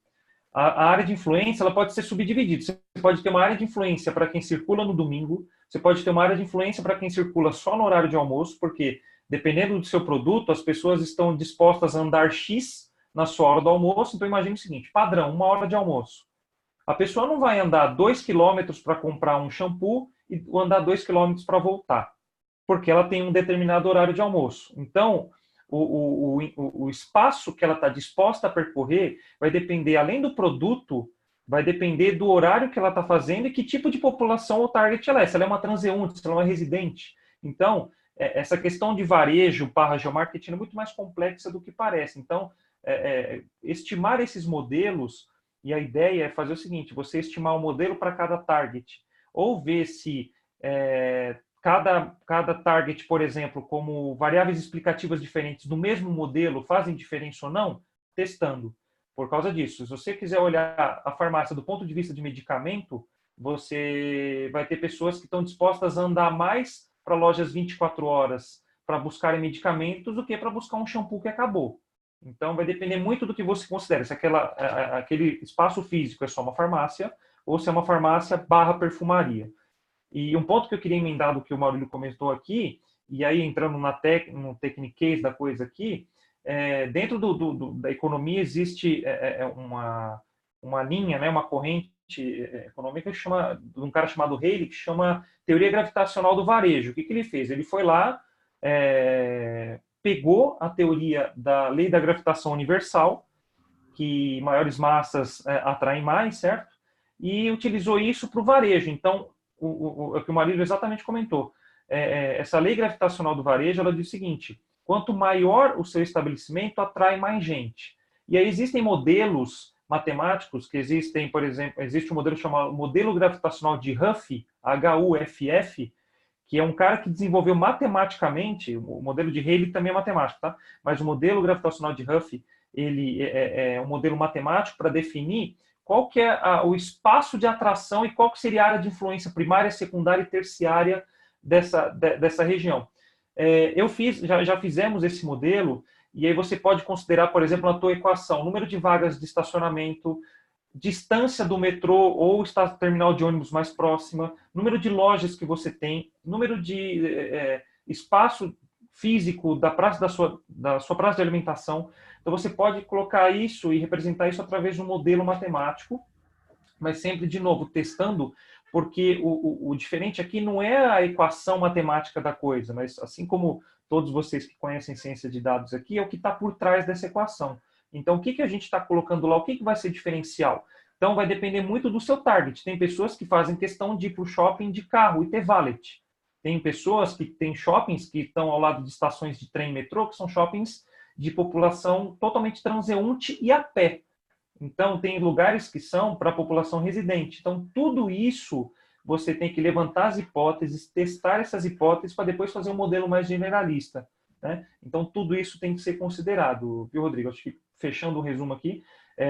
A área de influência ela pode ser subdividida. Você pode ter uma área de influência para quem circula no domingo, você pode ter uma área de influência para quem circula só no horário de almoço, porque dependendo do seu produto, as pessoas estão dispostas a andar X na sua hora do almoço. Então imagine o seguinte, padrão, 1 hora de almoço. A pessoa não vai andar 2 quilômetros para comprar um shampoo e andar 2 quilômetros para voltar, porque ela tem um determinado horário de almoço. Então, o espaço que ela está disposta a percorrer vai depender, além do produto, vai depender do horário que ela está fazendo e que tipo de população ou target ela é. Se ela é uma transeunte, se ela é uma residente. Então, essa questão de varejo / geomarketing é muito mais complexa do que parece. Então, estimar esses modelos, e a ideia é fazer o seguinte: você estimar um modelo para cada target, ou ver se cada target, por exemplo, como variáveis explicativas diferentes do mesmo modelo fazem diferença ou não, testando. Por causa disso, se você quiser olhar a farmácia do ponto de vista de medicamento, você vai ter pessoas que estão dispostas a andar mais para lojas 24 horas para buscarem medicamentos do que para buscar um shampoo que acabou. Então, vai depender muito do que você considera, se aquele espaço físico é só uma farmácia ou se é uma farmácia / perfumaria. E um ponto que eu queria emendar do que o Maurílio comentou aqui, e aí entrando no techniquez da coisa aqui, dentro da economia existe uma linha, né, uma corrente econômica de um cara chamado Haley, que chama teoria gravitacional do varejo. O que ele fez? Ele foi lá, pegou a teoria da lei da gravitação universal, que maiores massas atraem mais, certo? E utilizou isso para o varejo. Então, o que o Maurílio exatamente comentou, essa lei gravitacional do varejo, ela diz o seguinte: quanto maior o seu estabelecimento, atrai mais gente. E aí existem modelos matemáticos que existem, por exemplo, existe um modelo chamado modelo gravitacional de Huff, HUFF, que é um cara que desenvolveu matematicamente, o modelo de Haley também é matemático, tá? Mas o modelo gravitacional de Huff, ele é um modelo matemático para definir qual que é o espaço de atração e qual que seria a área de influência primária, secundária e terciária dessa região. Já fizemos esse modelo, e aí você pode considerar, por exemplo, na tua equação, número de vagas de estacionamento, distância do metrô ou terminal de ônibus mais próxima, número de lojas que você tem, número de espaço físico da sua praça de alimentação. Então, você pode colocar isso e representar isso através de um modelo matemático, mas sempre, de novo, testando, porque o diferente aqui não é a equação matemática da coisa, mas assim como todos vocês que conhecem ciência de dados aqui, é o que está por trás dessa equação. Então, o que a gente está colocando lá? O que vai ser diferencial? Então, vai depender muito do seu target. Tem pessoas que fazem questão de ir para o shopping de carro e ter valet. Tem pessoas que têm shoppings que estão ao lado de estações de trem e metrô, que são shoppings de população totalmente transeunte e a pé. Então, tem lugares que são para a população residente. Então, tudo isso você tem que levantar as hipóteses, testar essas hipóteses para depois fazer um modelo mais generalista, né? Então, tudo isso tem que ser considerado, viu, Rodrigo? Acho que, fechando o resumo aqui,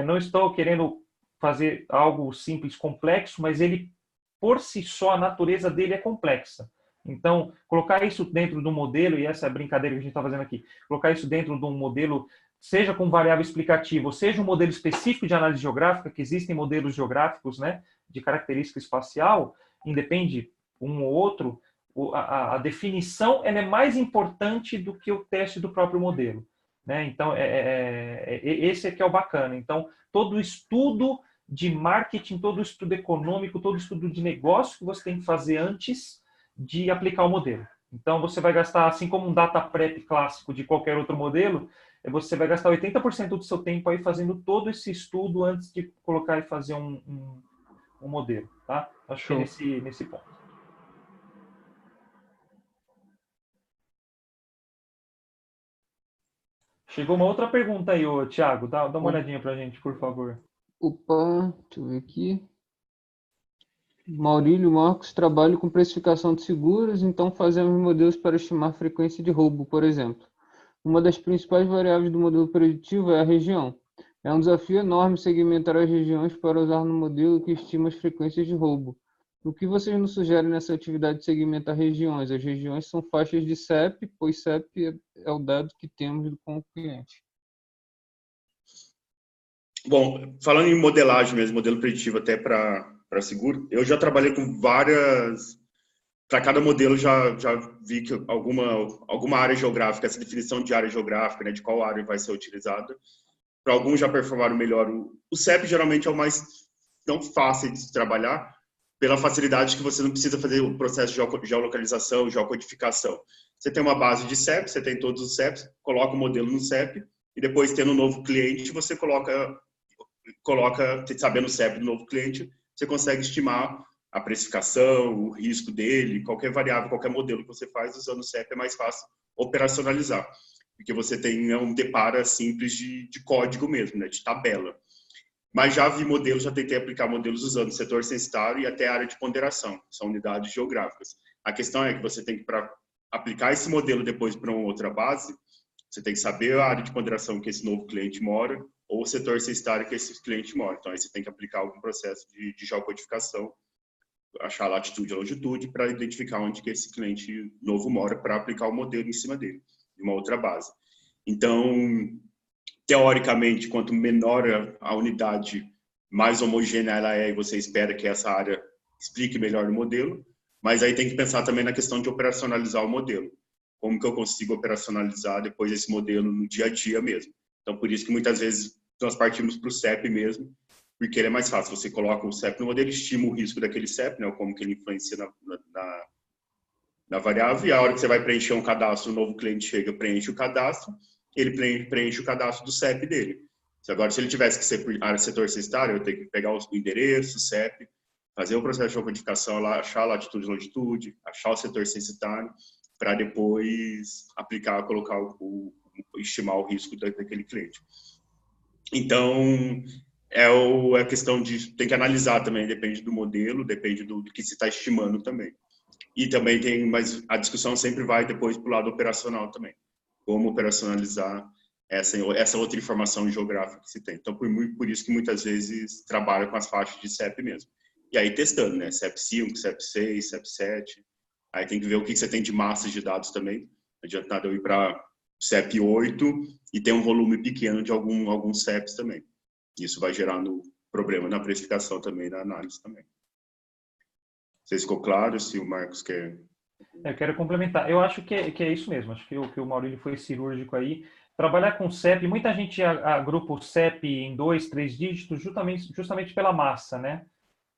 não estou querendo fazer algo simples, complexo, mas ele, por si só, a natureza dele é complexa. Então, colocar isso dentro do modelo, e essa é a brincadeira que a gente está fazendo aqui, colocar isso dentro de um modelo, seja com variável explicativa, ou seja um modelo específico de análise geográfica, que existem modelos geográficos, né, de característica espacial, independe um ou outro, a definição ela é mais importante do que o teste do próprio modelo, né? Então, esse é que é o bacana. Então, todo estudo de marketing, todo estudo econômico, todo estudo de negócio que você tem que fazer antes de aplicar o modelo. Então, você vai gastar, assim como um data prep clássico de qualquer outro modelo, você vai gastar 80% do seu tempo aí fazendo todo esse estudo antes de colocar e fazer um modelo, tá? Acho que é nesse ponto. Chegou uma outra pergunta aí, ô, Thiago. Dá uma olhadinha pra gente, por favor. Opa, deixa eu ver aqui. Maurílio Marcos, trabalho com precificação de seguros, então fazemos modelos para estimar frequência de roubo, por exemplo. Uma das principais variáveis do modelo preditivo é a região. É um desafio enorme segmentar as regiões para usar no modelo que estima as frequências de roubo. O que vocês nos sugerem nessa atividade de segmentar regiões? As regiões são faixas de CEP, pois CEP é o dado que temos com o cliente. Bom, falando em modelagem mesmo, modelo preditivo até para seguro, eu já trabalhei com várias... Para cada modelo já vi que alguma área geográfica, essa definição de área geográfica, né, de qual área vai ser utilizada, para alguns já performaram melhor. O CEP geralmente é o mais não fácil de trabalhar, pela facilidade que você não precisa fazer o processo de geolocalização, geocodificação. Você tem uma base de CEP, você tem todos os CEPs, coloca o modelo no CEP, e depois, tendo um novo cliente, você coloca sabendo o CEP do novo cliente, você consegue estimar a precificação, o risco dele, qualquer variável, qualquer modelo que você faz usando o CEP é mais fácil operacionalizar, porque você tem um depara simples de código mesmo, né, de tabela. Mas já vi modelos, já tentei aplicar modelos usando setor censitário e até área de ponderação, são unidades geográficas. A questão é que você tem que, para aplicar esse modelo depois para uma outra base, você tem que saber a área de ponderação que esse novo cliente mora ou o setor censitário que esse cliente mora. Então, aí você tem que aplicar algum processo de geocodificação, achar a latitude e a longitude para identificar onde que esse cliente novo mora para aplicar o modelo em cima dele, de uma outra base. Então, teoricamente, quanto menor a unidade, mais homogênea ela é e você espera que essa área explique melhor o modelo, mas aí tem que pensar também na questão de operacionalizar o modelo. Como que eu consigo operacionalizar depois esse modelo no dia a dia mesmo. Então, por isso que muitas vezes nós partimos para o CEP mesmo, porque ele é mais fácil. Você coloca o CEP no modelo, estima o risco daquele CEP, né, como que ele influencia na variável, e a hora que você vai preencher um cadastro, o novo cliente chega, preenche o cadastro, ele preenche o cadastro do CEP dele. Agora, se ele tivesse que ser por área setor censitário, eu tenho que pegar o endereço, o CEP, fazer o processo de geocodificação lá, achar a latitude e longitude, achar o setor censitário, para depois aplicar, colocar estimar o risco daquele cliente. Então, a questão de tem que analisar também, depende do modelo, depende do que se está estimando também. E também mas a discussão sempre vai depois para o lado operacional também. Como operacionalizar essa outra informação geográfica que se tem. Então, por isso que muitas vezes trabalha com as faixas de CEP mesmo. E aí testando, né? CEP 5, CEP 6, CEP 7. Aí tem que ver o que você tem de massas de dados também. Não adianta nada eu ir para CEP 8 e ter um volume pequeno de alguns CEPs também. Isso vai gerar problema na precificação também, na análise também. Não sei se ficou claro, se o Marcos quer... Eu quero complementar. Eu acho que é isso mesmo. Acho que o Maurílio foi cirúrgico aí. Trabalhar com CEP, muita gente agrupa o CEP em 2, 3 dígitos justamente pela massa, né?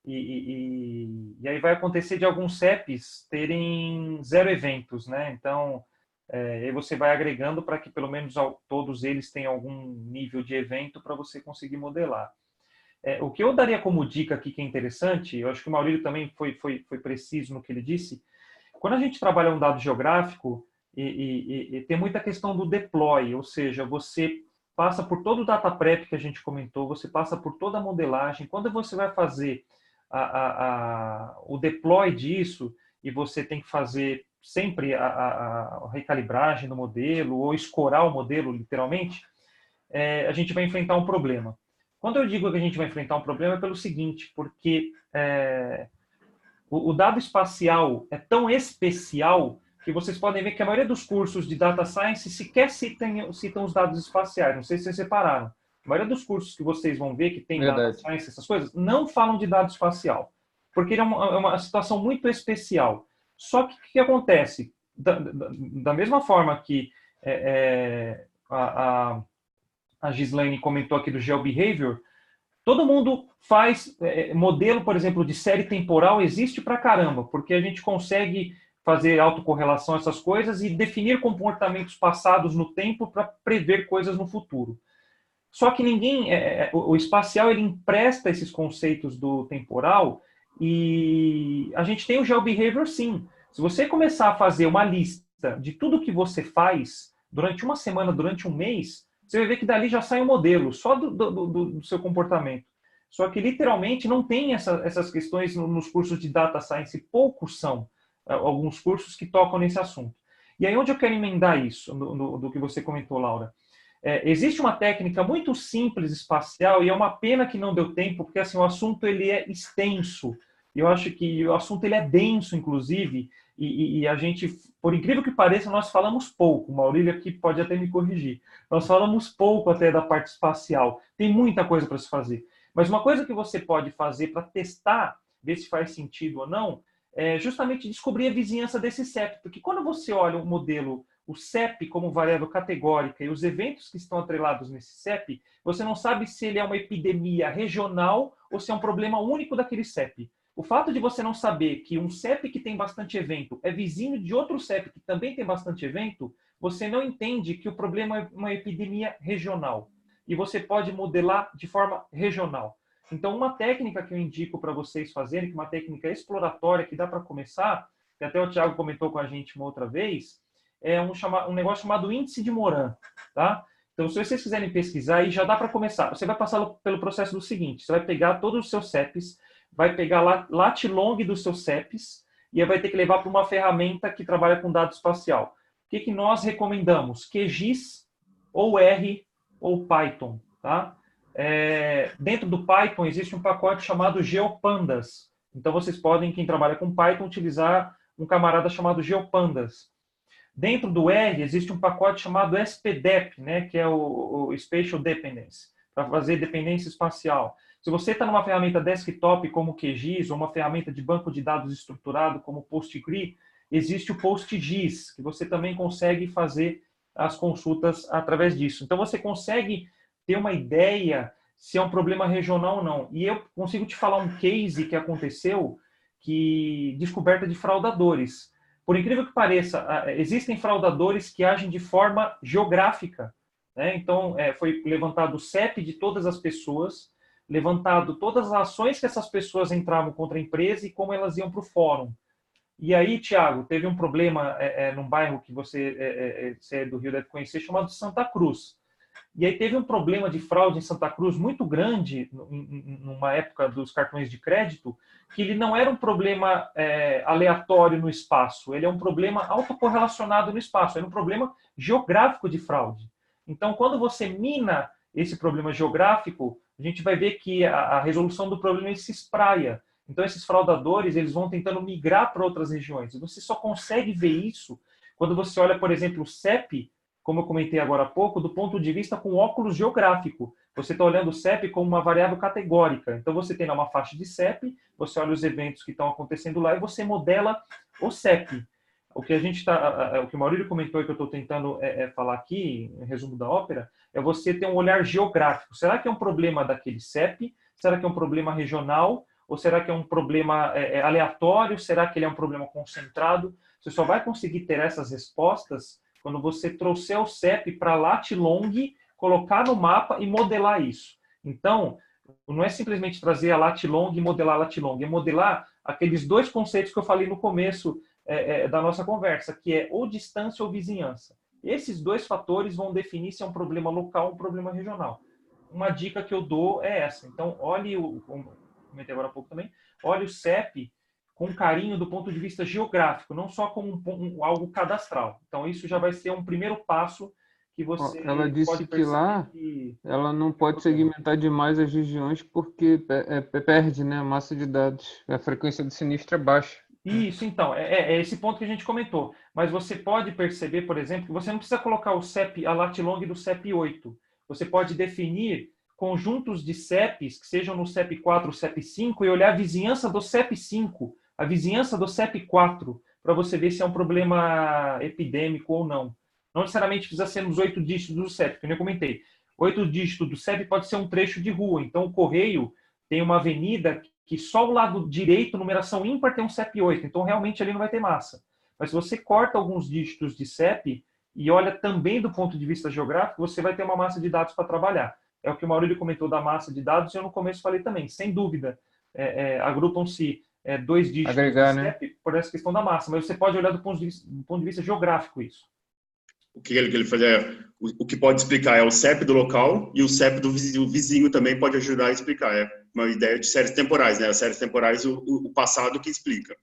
E aí vai acontecer de alguns CEPs terem 0 eventos, né? Então, aí você vai agregando para que pelo menos todos eles tenham algum nível de evento para você conseguir modelar. O que eu daria como dica aqui que é interessante, eu acho que o Maurílio também foi preciso no que ele disse, quando a gente trabalha um dado geográfico, e tem muita questão do deploy, ou seja, você passa por todo o data prep que a gente comentou, você passa por toda a modelagem. Quando você vai fazer o deploy disso, e você tem que fazer sempre a recalibragem do modelo, ou escorar o modelo, literalmente, a gente vai enfrentar um problema. Quando eu digo que a gente vai enfrentar um problema é pelo seguinte, porque o dado espacial é tão especial que vocês podem ver que a maioria dos cursos de Data Science sequer citam os dados espaciais. Não sei se vocês separaram. A maioria dos cursos que vocês vão ver que tem Data Science, essas coisas, não falam de dado espacial. Porque é uma situação muito especial. Só que o que acontece? Da mesma forma que a Ghislaine comentou aqui do GeoBehavior, todo mundo faz modelo, por exemplo, de série temporal, existe pra caramba, porque a gente consegue fazer autocorrelação a essas coisas e definir comportamentos passados no tempo para prever coisas no futuro. Só que o espacial, ele empresta esses conceitos do temporal e a gente tem o GeoBehavior, sim. Se você começar a fazer uma lista de tudo que você faz durante uma semana, durante um mês, você vai ver que dali já sai um modelo só do seu comportamento. Só que, literalmente, não tem essas questões nos cursos de Data Science. Poucos são alguns cursos que tocam nesse assunto. E aí, onde eu quero emendar isso, do que você comentou, Laura? Existe uma técnica muito simples espacial, e é uma pena que não deu tempo, porque assim, o assunto ele é extenso. Eu acho que o assunto ele é denso, inclusive, e a gente, por incrível que pareça, nós falamos pouco. O Maurílio aqui pode até me corrigir. Nós falamos pouco até da parte espacial. Tem muita coisa para se fazer. Mas uma coisa que você pode fazer para testar, ver se faz sentido ou não, é justamente descobrir a vizinhança desse CEP. Porque quando você olha o modelo, o CEP como variável categórica e os eventos que estão atrelados nesse CEP, você não sabe se ele é uma epidemia regional ou se é um problema único daquele CEP. O fato de você não saber que um CEP que tem bastante evento é vizinho de outro CEP que também tem bastante evento, você não entende que o problema é uma epidemia regional. E você pode modelar de forma regional. Então, uma técnica que eu indico para vocês fazerem, que é uma técnica exploratória que dá para começar, que até o Thiago comentou com a gente uma outra vez, é um negócio chamado índice de Moran. Tá? Então, se vocês quiserem pesquisar, aí já dá para começar. Você vai passar pelo processo do seguinte, você vai pegar todos os seus CEPs, vai pegar lat-long dos seus CEPs e aí vai ter que levar para uma ferramenta que trabalha com dado espacial. O que nós recomendamos? QGIS ou R ou Python. Tá? Dentro do Python existe um pacote chamado GeoPandas. Então vocês podem, quem trabalha com Python, utilizar um camarada chamado GeoPandas. Dentro do R existe um pacote chamado SPDEP, né, que é o Spatial Dependence, para fazer dependência espacial. Se você está numa ferramenta desktop como o QGIS ou uma ferramenta de banco de dados estruturado como o PostgRE, existe o PostGIS, que você também consegue fazer as consultas através disso. Então você consegue ter uma ideia se é um problema regional ou não. E eu consigo te falar um case que aconteceu, que descoberta de fraudadores. Por incrível que pareça, existem fraudadores que agem de forma geográfica. Né? Então, foi levantado o CEP de todas as pessoas, levantado todas as ações que essas pessoas entravam contra a empresa e como elas iam para o fórum. E aí, Thiago, teve um problema num bairro que você é do Rio, deve conhecer, chamado Santa Cruz. E aí teve um problema de fraude em Santa Cruz muito grande, numa época dos cartões de crédito, que ele não era um problema aleatório no espaço, ele é um problema autocorrelacionado no espaço, era um problema geográfico de fraude. Então, quando você mina esse problema geográfico, a gente vai ver que a resolução do problema se espraia. Então, esses fraudadores, eles vão tentando migrar para outras regiões. E você só consegue ver isso quando você olha, por exemplo, o CEP, como eu comentei agora há pouco, do ponto de vista com óculos geográfico. Você está olhando o CEP como uma variável categórica. Então, você tem lá uma faixa de CEP, você olha os eventos que estão acontecendo lá e você modela o CEP. O que o que o Maurílio comentou e que eu estou tentando falar aqui, em resumo da ópera, é você ter um olhar geográfico. Será que é um problema daquele CEP? Será que é um problema regional? Ou será que é um problema aleatório? Será que ele é um problema concentrado? Você só vai conseguir ter essas respostas quando você trouxer o CEP para lat-long, colocar no mapa e modelar isso. Então, não é simplesmente trazer a lat-long e modelar a lat-long, é modelar aqueles dois conceitos que eu falei no começo da nossa conversa, que é ou distância ou vizinhança. Esses dois fatores vão definir se é um problema local ou um problema regional. Uma dica que eu dou é essa. Então, como comentei agora há pouco também, olhe o CEP com carinho do ponto de vista geográfico, não só como algo cadastral. Então, isso já vai ser um primeiro passo que você ela disse pode que lá ela não pode segmentar demais as regiões porque perde, né, a massa de dados. A frequência de sinistro é baixa. Isso, então, é esse ponto que a gente comentou. Mas você pode perceber, por exemplo, que você não precisa colocar o CEP, a lat-long do CEP 8. Você pode definir conjuntos de CEPs que sejam no CEP 4 ou CEP 5 e olhar a vizinhança do CEP 5, a vizinhança do CEP 4, para você ver se é um problema epidêmico ou não. Não necessariamente precisa ser nos 8 dígitos do CEP, que eu comentei. 8 dígitos do CEP pode ser um trecho de rua. Então, o Correio tem uma avenida que só o lado direito, numeração ímpar, tem um CEP 8. Então, realmente, ali não vai ter massa. Mas se você corta alguns dígitos de CEP e olha também do ponto de vista geográfico, você vai ter uma massa de dados para trabalhar. É o que o Maurílio comentou da massa de dados, e eu no começo falei também. Sem dúvida, agrupam-se dois dígitos de CEP, né, por essa questão da massa. Mas você pode olhar do ponto de vista geográfico isso. O que ele faz o que pode explicar é o CEP do local, e o CEP do vizinho também pode ajudar a explicar. É uma ideia de séries temporais, né? As séries temporais, o passado que explica,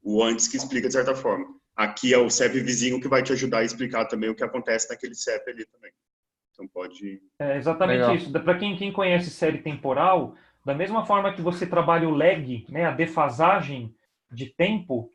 o antes que explica de certa forma. Aqui é o CEP vizinho que vai te ajudar a explicar também o que acontece naquele CEP ali também. Então pode... É exatamente Legal. Isso. Para quem conhece série temporal, da mesma forma que você trabalha o lag, né, a defasagem de tempo,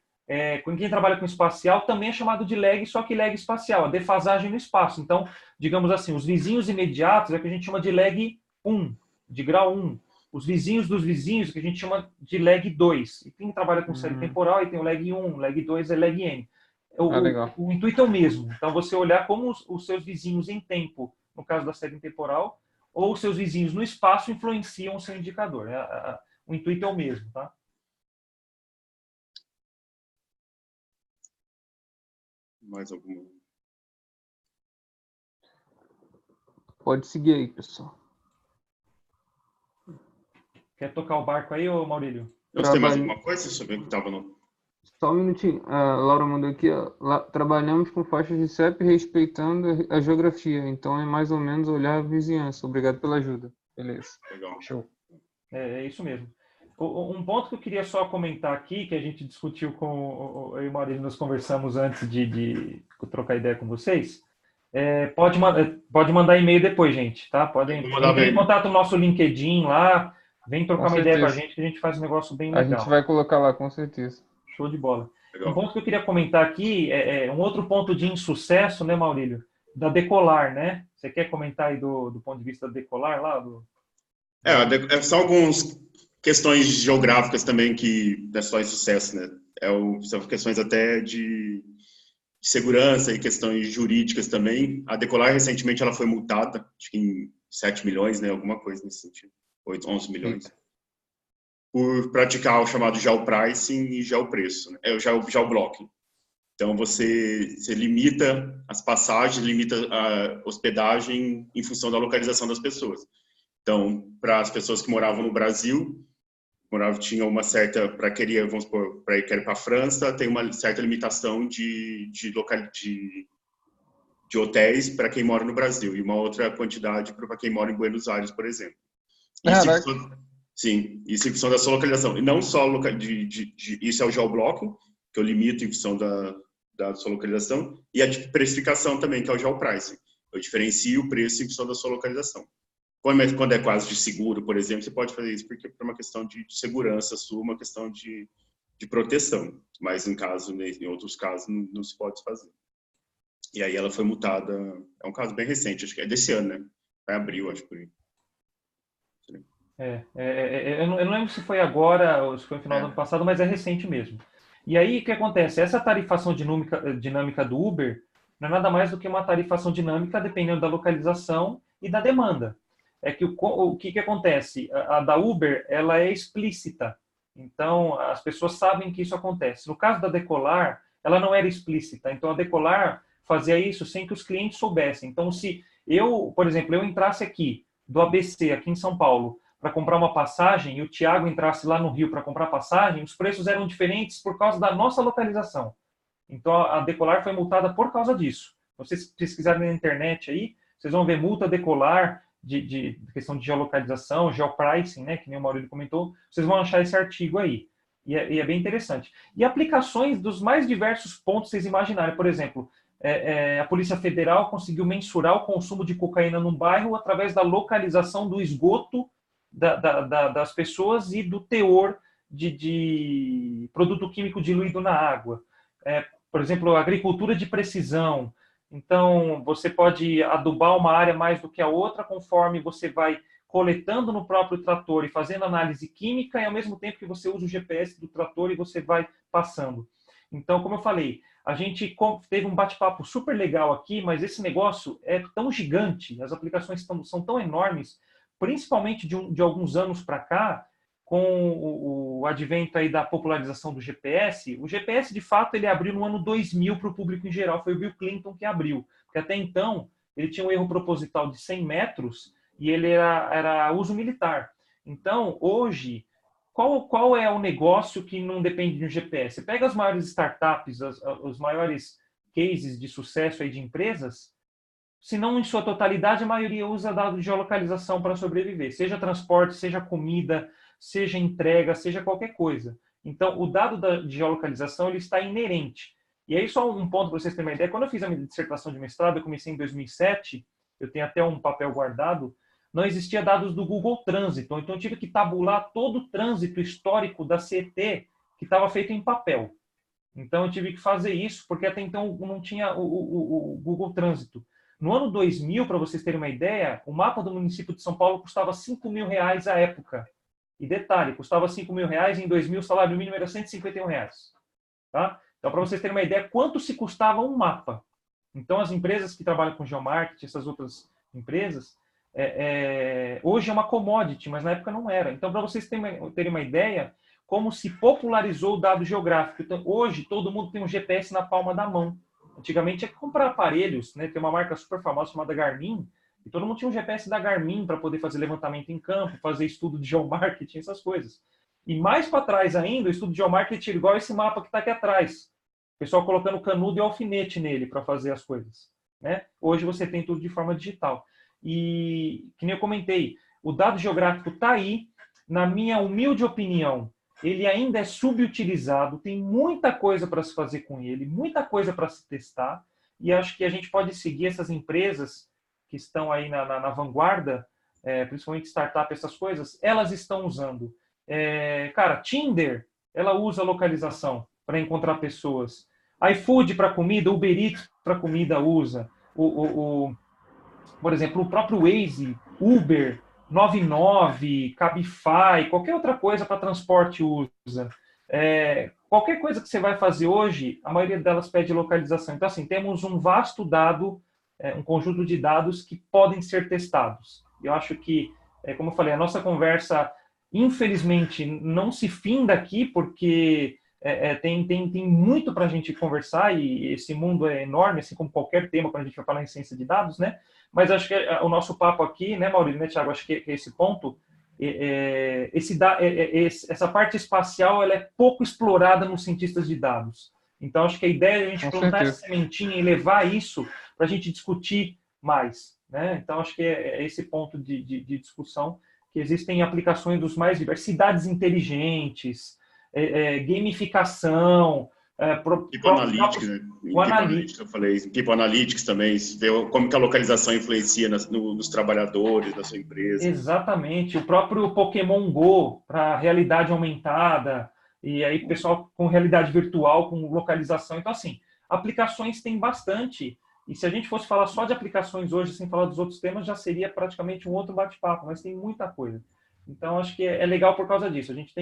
quem trabalha com espacial também é chamado de lag, só que lag espacial, a defasagem no espaço. Então, digamos assim, os vizinhos imediatos é o que a gente chama de lag 1, de grau 1. Os vizinhos dos vizinhos, que a gente chama de lag 2. E quem trabalha com série temporal, e tem o lag 1, lag 2 é lag N. O intuito é o mesmo. Então, você olhar como os seus vizinhos em tempo, no caso da série temporal, ou os seus vizinhos no espaço influenciam o seu indicador. O intuito é o mesmo, tá? Mais alguma? Pode seguir aí, pessoal. Quer tocar o barco aí, ô Maurílio? Você tem mais alguma coisa sobre o que estava no... Só um minutinho. A Laura mandou aqui, ó. Trabalhamos com faixas de CEP respeitando a geografia. Então é mais ou menos olhar a vizinhança. Obrigado pela ajuda. Beleza. Legal. Show. É isso mesmo. Um ponto que eu queria só comentar aqui, que a gente discutiu eu e o Maurílio, nós conversamos antes de trocar ideia com vocês. Pode mandar e-mail depois, gente, tá? Podem entrar em contato no nosso LinkedIn lá, vem trocar uma ideia com a gente, que a gente faz um negócio bem legal. A gente vai colocar lá, com certeza. Show de bola. Legal. Um ponto que eu queria comentar aqui um outro ponto de insucesso, né, Maurílio? Da Decolar, né? Você quer comentar aí do ponto de vista da Decolar lá? São algumas questões geográficas também que não é só insucesso, né? São questões até de segurança e questões jurídicas também. A Decolar, recentemente, ela foi multada, acho que em 7 milhões, né? Alguma coisa nesse sentido. 11 milhões. Por praticar o chamado geopricing e geopreço, né? Geoblocking. Então, você limita as passagens, limita a hospedagem em função da localização das pessoas. Então, para as pessoas que moravam no Brasil, tinha uma certa, vamos supor, para ir para a França, tem uma certa limitação de hotéis para quem mora no Brasil, e uma outra quantidade para quem mora em Buenos Aires, por exemplo. Sim, isso em função da sua localização. E não só isso é o geoblocking, que eu limito em função da sua localização, e a precificação também, que é o geopricing. Eu diferencio o preço em função da sua localização. Quando é quase de seguro, por exemplo, você pode fazer isso porque é uma questão de segurança sua, uma questão de proteção. Mas em outros casos, não se pode fazer. E aí ela foi multada, é um caso bem recente, acho que é desse ano, né? Foi em abril, acho, por aí. Eu não lembro se foi agora ou se foi no final do ano passado, mas é recente mesmo. E aí, o que acontece? Essa tarifação dinâmica do Uber não é nada mais do que uma tarifação dinâmica dependendo da localização e da demanda. É que o que acontece? A da Uber, ela é explícita. Então, as pessoas sabem que isso acontece. No caso da Decolar, ela não era explícita. Então, a Decolar fazia isso sem que os clientes soubessem. Então, se eu, por exemplo, eu entrasse aqui, do ABC, aqui em São Paulo, para comprar uma passagem, e o Thiago entrasse lá no Rio para comprar passagem, os preços eram diferentes por causa da nossa localização. Então, a Decolar foi multada por causa disso. Vocês pesquisarem na internet aí, vocês vão ver multa Decolar de questão de geolocalização, geopricing, né, que nem o Maurício comentou, vocês vão achar esse artigo aí. E é bem interessante. E aplicações dos mais diversos pontos vocês imaginarem. Por exemplo, a Polícia Federal conseguiu mensurar o consumo de cocaína num bairro através da localização do esgoto das pessoas e do teor de produto químico diluído na água. Por exemplo, agricultura de precisão. Então, você pode adubar uma área mais do que a outra conforme você vai coletando no próprio trator e fazendo análise química e ao mesmo tempo que você usa o GPS do trator e você vai passando. Então, como eu falei, a gente teve um bate-papo super legal aqui, mas esse negócio é tão gigante, as aplicações são tão enormes, principalmente de alguns anos para cá, com o advento aí da popularização do GPS. O GPS, de fato, ele abriu no ano 2000 para o público em geral, foi o Bill Clinton que abriu, porque até então ele tinha um erro proposital de 100 metros e ele era uso militar. Então, hoje, qual é o negócio que não depende de um GPS? Você pega as maiores startups, os maiores cases de sucesso aí de empresas, se não em sua totalidade, a maioria usa dados de geolocalização para sobreviver, seja transporte, seja comida, seja entrega, seja qualquer coisa. Então, o dado de geolocalização ele está inerente. E aí, só um ponto para vocês terem uma ideia. Quando eu fiz a minha dissertação de mestrado, eu comecei em 2007, eu tenho até um papel guardado, não existia dados do Google Trânsito. Então, eu tive que tabular todo o trânsito histórico da CET que estava feito em papel. Então, eu tive que fazer isso, porque até então não tinha o Google Trânsito. No ano 2000, para vocês terem uma ideia, o mapa do município de São Paulo custava R$ 5.000 à época. E detalhe, custava R$ 5.000, em 2000 o salário mínimo era R$ 151. Tá? Então, para vocês terem uma ideia, quanto se custava um mapa. Então, as empresas que trabalham com geomarketing, essas outras empresas, hoje é uma commodity, mas na época não era. Então, para vocês terem uma ideia, como se popularizou o dado geográfico. Então, hoje, todo mundo tem um GPS na palma da mão. Antigamente, tinha que comprar aparelhos, né? Tem uma marca super famosa chamada Garmin, e todo mundo tinha um GPS da Garmin para poder fazer levantamento em campo, fazer estudo de geomarketing, essas coisas. E mais para trás ainda, o estudo de geomarketing igual esse mapa que está aqui atrás. O pessoal colocando canudo e alfinete nele para fazer as coisas. Né? Hoje você tem tudo de forma digital. E, que nem eu comentei, o dado geográfico está aí, na minha humilde opinião, ele ainda é subutilizado, tem muita coisa para se fazer com ele, muita coisa para se testar, e acho que a gente pode seguir essas empresas que estão aí na vanguarda, principalmente startup, essas coisas, elas estão usando. Cara, Tinder, ela usa localização para encontrar pessoas. iFood para comida, Uber Eats para comida usa. Por exemplo, o próprio Waze, Uber, 99, Cabify, qualquer outra coisa para transporte usa. Qualquer coisa que você vai fazer hoje, a maioria delas pede localização. Então, assim, temos um vasto dado, um conjunto de dados que podem ser testados. Eu acho que, como eu falei, a nossa conversa, infelizmente, não se finda aqui, porque tem muito para a gente conversar, e esse mundo é enorme, assim como qualquer tema, quando a gente vai falar em ciência de dados, né? Mas acho que o nosso papo aqui, né, Maurício, né, Thiago, acho que esse ponto, essa parte espacial, ela é pouco explorada nos cientistas de dados. Então, acho que a ideia é a gente plantar essa sementinha e levar isso para a gente discutir mais. Né? Então, acho que é esse ponto de discussão, que existem aplicações dos mais diversos, cidades inteligentes, gamificação, People Analytics, né? Analytics, eu falei, People Analytics também, ver como que a localização influencia nos trabalhadores da sua empresa. Exatamente, o próprio Pokémon Go para realidade aumentada, e aí pessoal com realidade virtual, com localização. Então, assim, aplicações tem bastante, e se a gente fosse falar só de aplicações hoje, sem falar dos outros temas, já seria praticamente um outro bate-papo, mas tem muita coisa. Então, acho que é legal por causa disso. A gente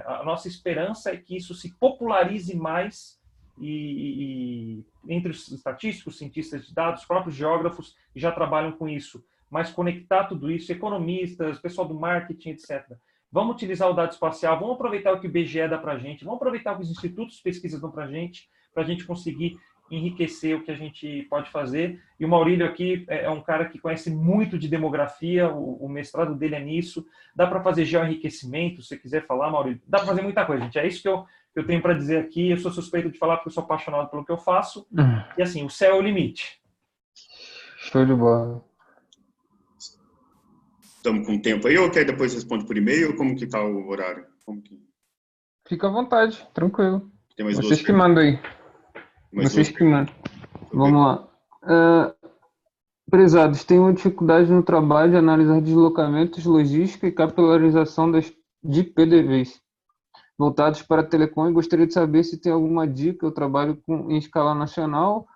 a nossa esperança é que isso se popularize mais e entre os estatísticos, cientistas de dados, próprios geógrafos que já trabalham com isso, mas conectar tudo isso, economistas, pessoal do marketing, etc. vamos utilizar o dado espacial, vamos aproveitar o que o IBGE dá para a gente, vamos aproveitar o que os institutos de pesquisa dão para a gente conseguir enriquecer o que a gente pode fazer. E o Maurílio aqui é um cara que conhece muito de demografia, o mestrado dele é nisso, dá para fazer geoenriquecimento, se você quiser falar, Maurílio, dá para fazer muita coisa, gente. É isso que eu tenho para dizer aqui. Eu sou suspeito de falar porque eu sou apaixonado pelo que eu faço. E assim, o céu é o limite. Show de bola. Estamos com tempo aí ou quer depois responde por e-mail? Como que tá o horário? Fica à vontade, tranquilo. Tem mais Vocês que mandam aí. Vocês que mandam. Vamos lá. Prezados, tenho dificuldade no trabalho de analisar deslocamentos, logística e capilarização de PDVs voltados para a telecom e gostaria de saber se tem alguma dica. Eu trabalho em escala nacional,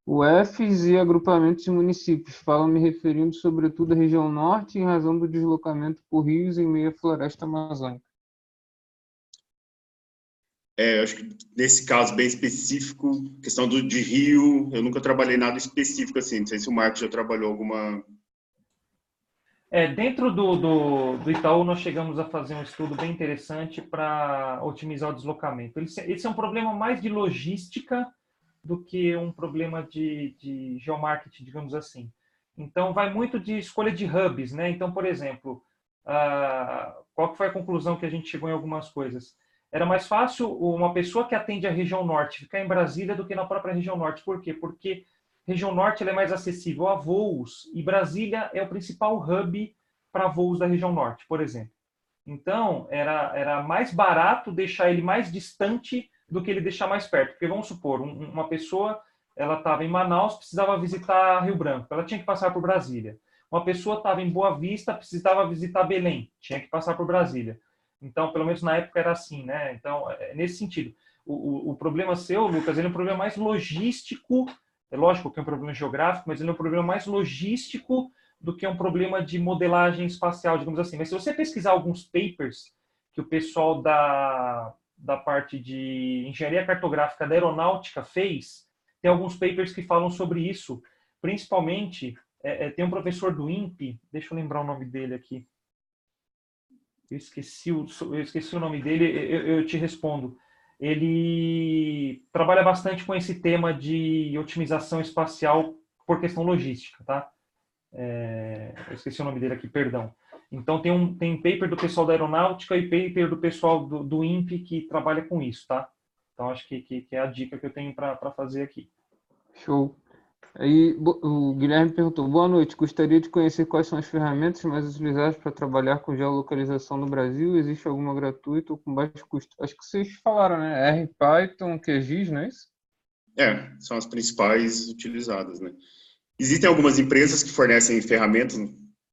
UFs e agrupamentos de municípios. Falo me referindo sobretudo à região norte em razão do deslocamento por rios em meio à floresta amazônica. Eu acho que nesse caso bem específico, questão de rio, eu nunca trabalhei nada específico assim. Não sei se o Marcos já trabalhou alguma... Dentro do Itaú, nós chegamos a fazer um estudo bem interessante para otimizar o deslocamento. Esse é um problema mais de logística do que um problema de geomarketing, digamos assim. Então, vai muito de escolha de hubs, né? Então, por exemplo, qual que foi a conclusão que a gente chegou em algumas coisas? Era mais fácil uma pessoa que atende a região norte ficar em Brasília do que na própria região norte. Por quê? Porque região norte ela é mais acessível a voos e Brasília é o principal hub para voos da região norte, por exemplo. Então, era mais barato deixar ele mais distante do que ele deixar mais perto. Porque, vamos supor, uma pessoa ela estava em Manaus, precisava visitar Rio Branco, ela tinha que passar por Brasília. Uma pessoa estava em Boa Vista, precisava visitar Belém, tinha que passar por Brasília. Então, pelo menos na época era assim, né? Então, nesse sentido. O problema seu, Lucas, ele é um problema mais logístico. É lógico que é um problema geográfico, mas ele é um problema mais logístico do que um problema de modelagem espacial, digamos assim. Mas se você pesquisar alguns papers que o pessoal da parte de engenharia cartográfica da aeronáutica fez, tem alguns papers que falam sobre isso. Principalmente, tem um professor do INPE, deixa eu lembrar o nome dele aqui. Eu esqueci o nome dele, eu te respondo. Ele trabalha bastante com esse tema de otimização espacial por questão logística, tá? Eu esqueci o nome dele aqui, perdão. Então, tem paper do pessoal da aeronáutica e paper do pessoal do INPE que trabalha com isso, tá? Então, acho que é a dica que eu tenho para fazer aqui. Show. Aí o Guilherme perguntou, boa noite, gostaria de conhecer quais são as ferramentas mais utilizadas para trabalhar com geolocalização no Brasil, existe alguma gratuita ou com baixo custo? Acho que vocês falaram, né? R, Python, QGIS, não é isso? São as principais utilizadas, né? Existem algumas empresas que fornecem ferramentas,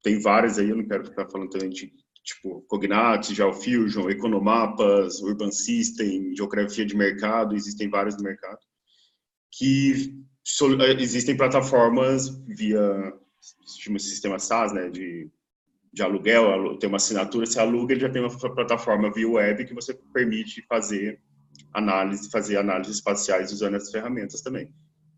tem várias aí, eu não quero ficar falando também de tipo Cognatus, GeoFusion, Economapas, Urban System, Geografia de Mercado, existem várias no mercado, que existem plataformas via sistema SaaS, né, de aluguel, tem uma assinatura, você aluga, ele já tem uma plataforma via web que você permite fazer análises espaciais usando essas ferramentas também.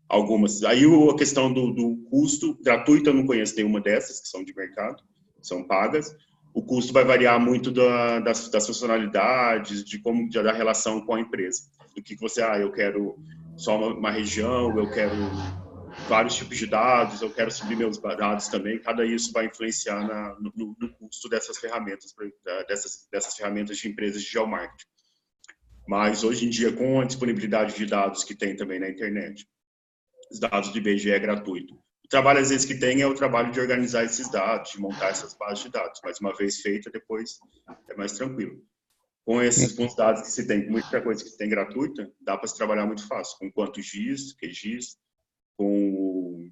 Algumas. Aí a questão do custo, gratuito eu não conheço nenhuma dessas, que são de mercado, são pagas. O custo vai variar muito das funcionalidades, da relação com a empresa. Do que você, eu quero só uma região, eu quero vários tipos de dados, eu quero subir meus dados também. Cada isso vai influenciar no custo dessas ferramentas, dessas ferramentas de empresas de geomarketing. Mas hoje em dia, com a disponibilidade de dados que tem também na internet, os dados do IBGE é gratuito. O trabalho, às vezes, que tem é o trabalho de organizar esses dados, de montar essas bases de dados. Mas uma vez feita, depois é mais tranquilo. Com esses bons dados que se tem, muita coisa que se tem gratuita, dá para se trabalhar muito fácil. Com QuantoGIS, QGIS, com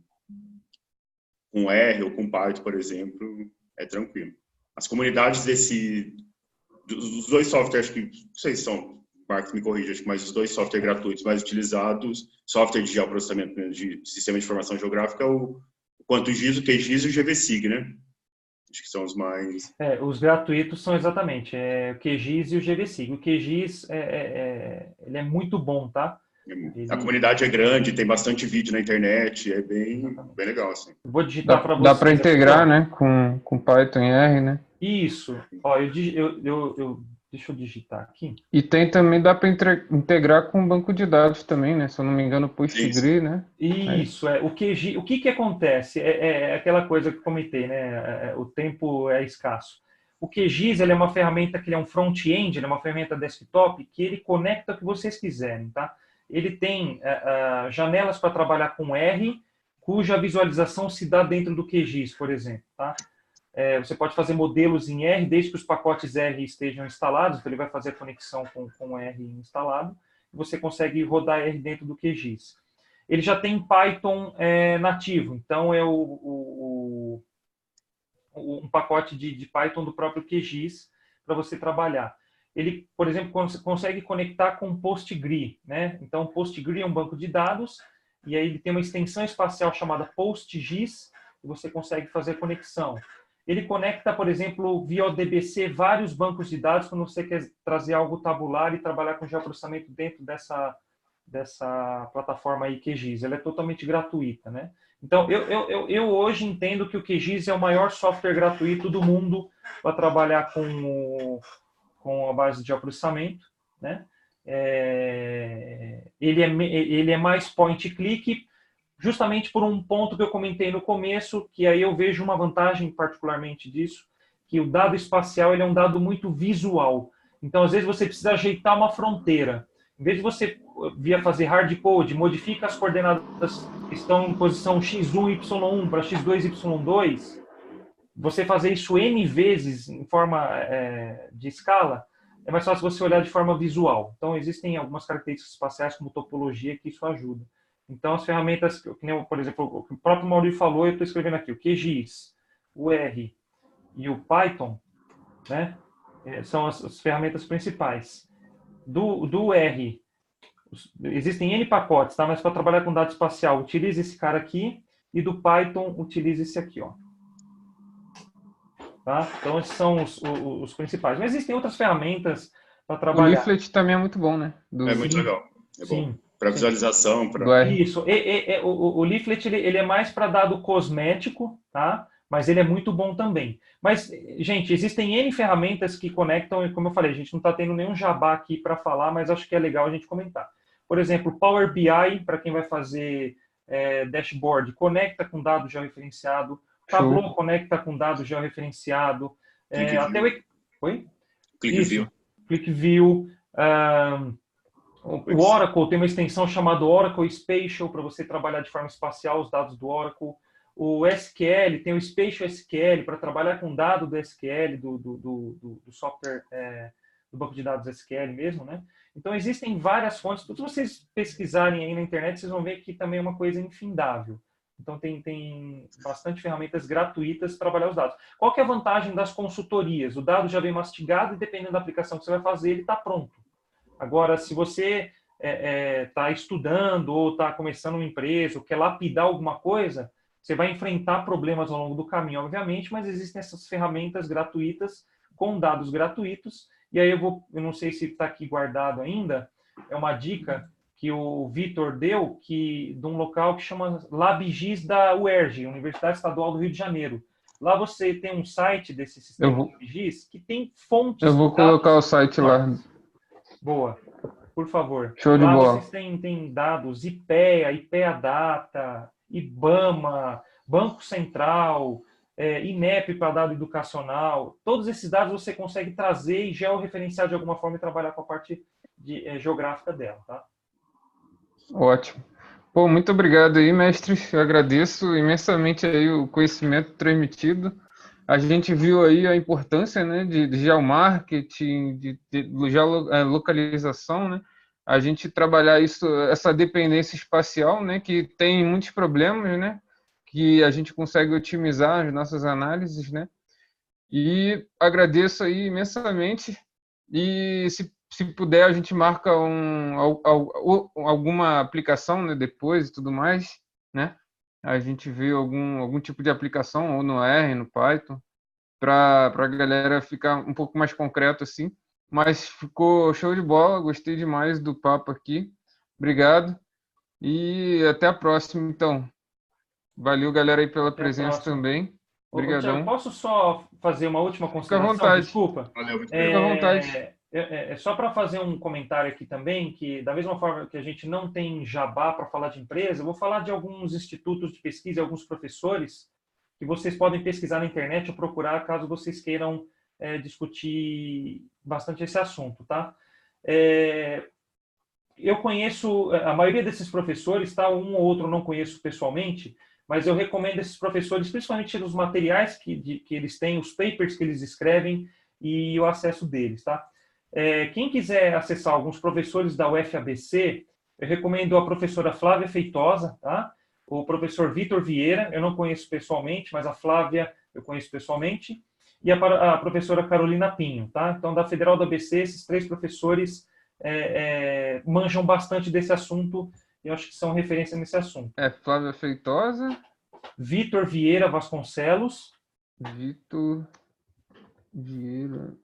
R ou com Python, por exemplo, é tranquilo. As comunidades dos dois softwares que, não sei se são, Marcos me corrija, acho que mais os dois softwares gratuitos mais utilizados, software de geoprocessamento de sistema de informação geográfica, o QuantoGIS, o QGIS e o GVSIG, né? Acho que são os mais... Os gratuitos são exatamente o QGIS e o GVSIG. O QGIS, ele é muito bom, tá? A comunidade é grande, tem bastante vídeo na internet, é bem legal, assim. Vou digitar para vocês. Dá para integrar, né, com Python e R, né? Isso. Ó, deixa eu digitar aqui. E tem também, dá para integrar com o banco de dados também, né? Se eu não me engano, PostgreSQL, né? Isso, o QGIS, o que acontece? É aquela coisa que eu comentei, né? O tempo é escasso. O QGIS, ele é uma ferramenta que ele é um front-end, ele é uma ferramenta desktop que ele conecta o que vocês quiserem, tá? Ele tem janelas para trabalhar com R, cuja visualização se dá dentro do QGIS, por exemplo, tá? Você pode fazer modelos em R, desde que os pacotes R estejam instalados, então ele vai fazer a conexão com R instalado, e você consegue rodar R dentro do QGIS. Ele já tem Python nativo, então é um pacote de Python do próprio QGIS para você trabalhar. Ele, por exemplo, consegue conectar com PostgreSQL, né? Então, PostgreSQL é um banco de dados, e aí ele tem uma extensão espacial chamada PostGIS, e você consegue fazer a conexão. Ele conecta, por exemplo, via ODBC vários bancos de dados quando você quer trazer algo tabular e trabalhar com geoprocessamento dentro dessa plataforma aí QGIS. Ela é totalmente gratuita, né? Então, eu hoje entendo que o QGIS é o maior software gratuito do mundo para trabalhar com a base de geoprocessamento, né? Ele é mais point-click, justamente por um ponto que eu comentei no começo, que aí eu vejo uma vantagem particularmente disso, que o dado espacial ele é um dado muito visual. Então, às vezes, você precisa ajeitar uma fronteira. Em vez de você via fazer hardcode, modifica as coordenadas que estão em posição x1, y1 para x2, y2, você fazer isso N vezes em forma de escala, é mais fácil você olhar de forma visual. Então, existem algumas características espaciais, como topologia, que isso ajuda. Então, as ferramentas, por exemplo, o próprio Maurício falou, eu estou escrevendo aqui, o QGIS, o R e o Python, né, são as ferramentas principais. Do R, existem N pacotes, tá? Mas para trabalhar com dado espacial, utilize esse cara aqui, e do Python, utilize esse aqui, ó. Tá? Então, esses são os principais. Mas existem outras ferramentas para O trabalhar. Leaflet também é muito bom, né? É muito legal. É bom. Sim. Para visualização. Pra... Isso. O Leaflet ele é mais para dado cosmético, tá? Mas ele é muito bom também. Mas, gente, existem N ferramentas que conectam, e como eu falei, a gente não está tendo nenhum jabá aqui para falar, mas acho que é legal a gente comentar. Por exemplo, Power BI, para quem vai fazer dashboard, conecta com dado georreferenciado. Tableau conecta com dado georreferenciado. Até o... Oi? ClickView. ClickView. O Oracle tem uma extensão chamada Oracle Spatial para você trabalhar de forma espacial os dados do Oracle. O SQL tem o Spatial SQL para trabalhar com dado do SQL, do software do banco de dados SQL mesmo, né? Então, existem várias fontes. Se vocês pesquisarem aí na internet, vocês vão ver que também é uma coisa infindável. Então, tem bastante ferramentas gratuitas para trabalhar os dados. Qual que é a vantagem das consultorias? O dado já vem mastigado e, dependendo da aplicação que você vai fazer, ele está pronto. Agora, se você está estudando ou está começando uma empresa ou quer lapidar alguma coisa, você vai enfrentar problemas ao longo do caminho, obviamente, mas existem essas ferramentas gratuitas com dados gratuitos. E aí eu não sei se está aqui guardado ainda, é uma dica que o Vitor deu, de um local que chama LabGIS da UERJ, Universidade Estadual do Rio de Janeiro. Lá você tem um site desse sistema LabGIS que tem fontes. Eu vou colocar o site lá. Boa, por favor. Show de bola. Vocês têm dados IPEA, IPEA-Data, IBAMA, Banco Central, INEP para dado educacional. Todos esses dados você consegue trazer e georreferenciar de alguma forma e trabalhar com a parte geográfica dela, tá? Ótimo. Pô, muito obrigado aí, mestre. Eu agradeço imensamente aí o conhecimento transmitido. A gente viu aí a importância, né, de geomarketing, de geolocalização, né? A gente trabalhar essa dependência espacial, né, que tem muitos problemas, né, que a gente consegue otimizar as nossas análises, né? E agradeço aí imensamente. E se puder, a gente marca alguma aplicação, né, depois e tudo mais, né? A gente vê algum tipo de aplicação, ou no R, no Python, para a galera ficar um pouco mais concreto assim. Mas ficou show de bola, gostei demais do papo aqui. Obrigado e até a próxima, então. Valeu, galera, aí pela presença também. Obrigadão. Posso só fazer uma última consideração? Fica à vontade. Desculpa. Fica à vontade. Só para fazer um comentário aqui também, que da mesma forma que a gente não tem jabá para falar de empresa, eu vou falar de alguns institutos de pesquisa, alguns professores, que vocês podem pesquisar na internet ou procurar caso vocês queiram discutir bastante esse assunto, tá? Eu conheço a maioria desses professores, tá? Um ou outro eu não conheço pessoalmente, mas eu recomendo esses professores, principalmente os materiais que eles têm, os papers que eles escrevem e o acesso deles, tá? Quem quiser acessar alguns professores da UFABC, eu recomendo a professora Flávia Feitosa, tá? O professor Vitor Vieira, eu não conheço pessoalmente, mas a Flávia eu conheço pessoalmente, e a professora Carolina Pinho, tá? Então, da Federal do ABC, esses 3 professores manjam bastante desse assunto e eu acho que são referência nesse assunto. Flávia Feitosa. Vitor Vieira Vasconcelos. Vitor Vieira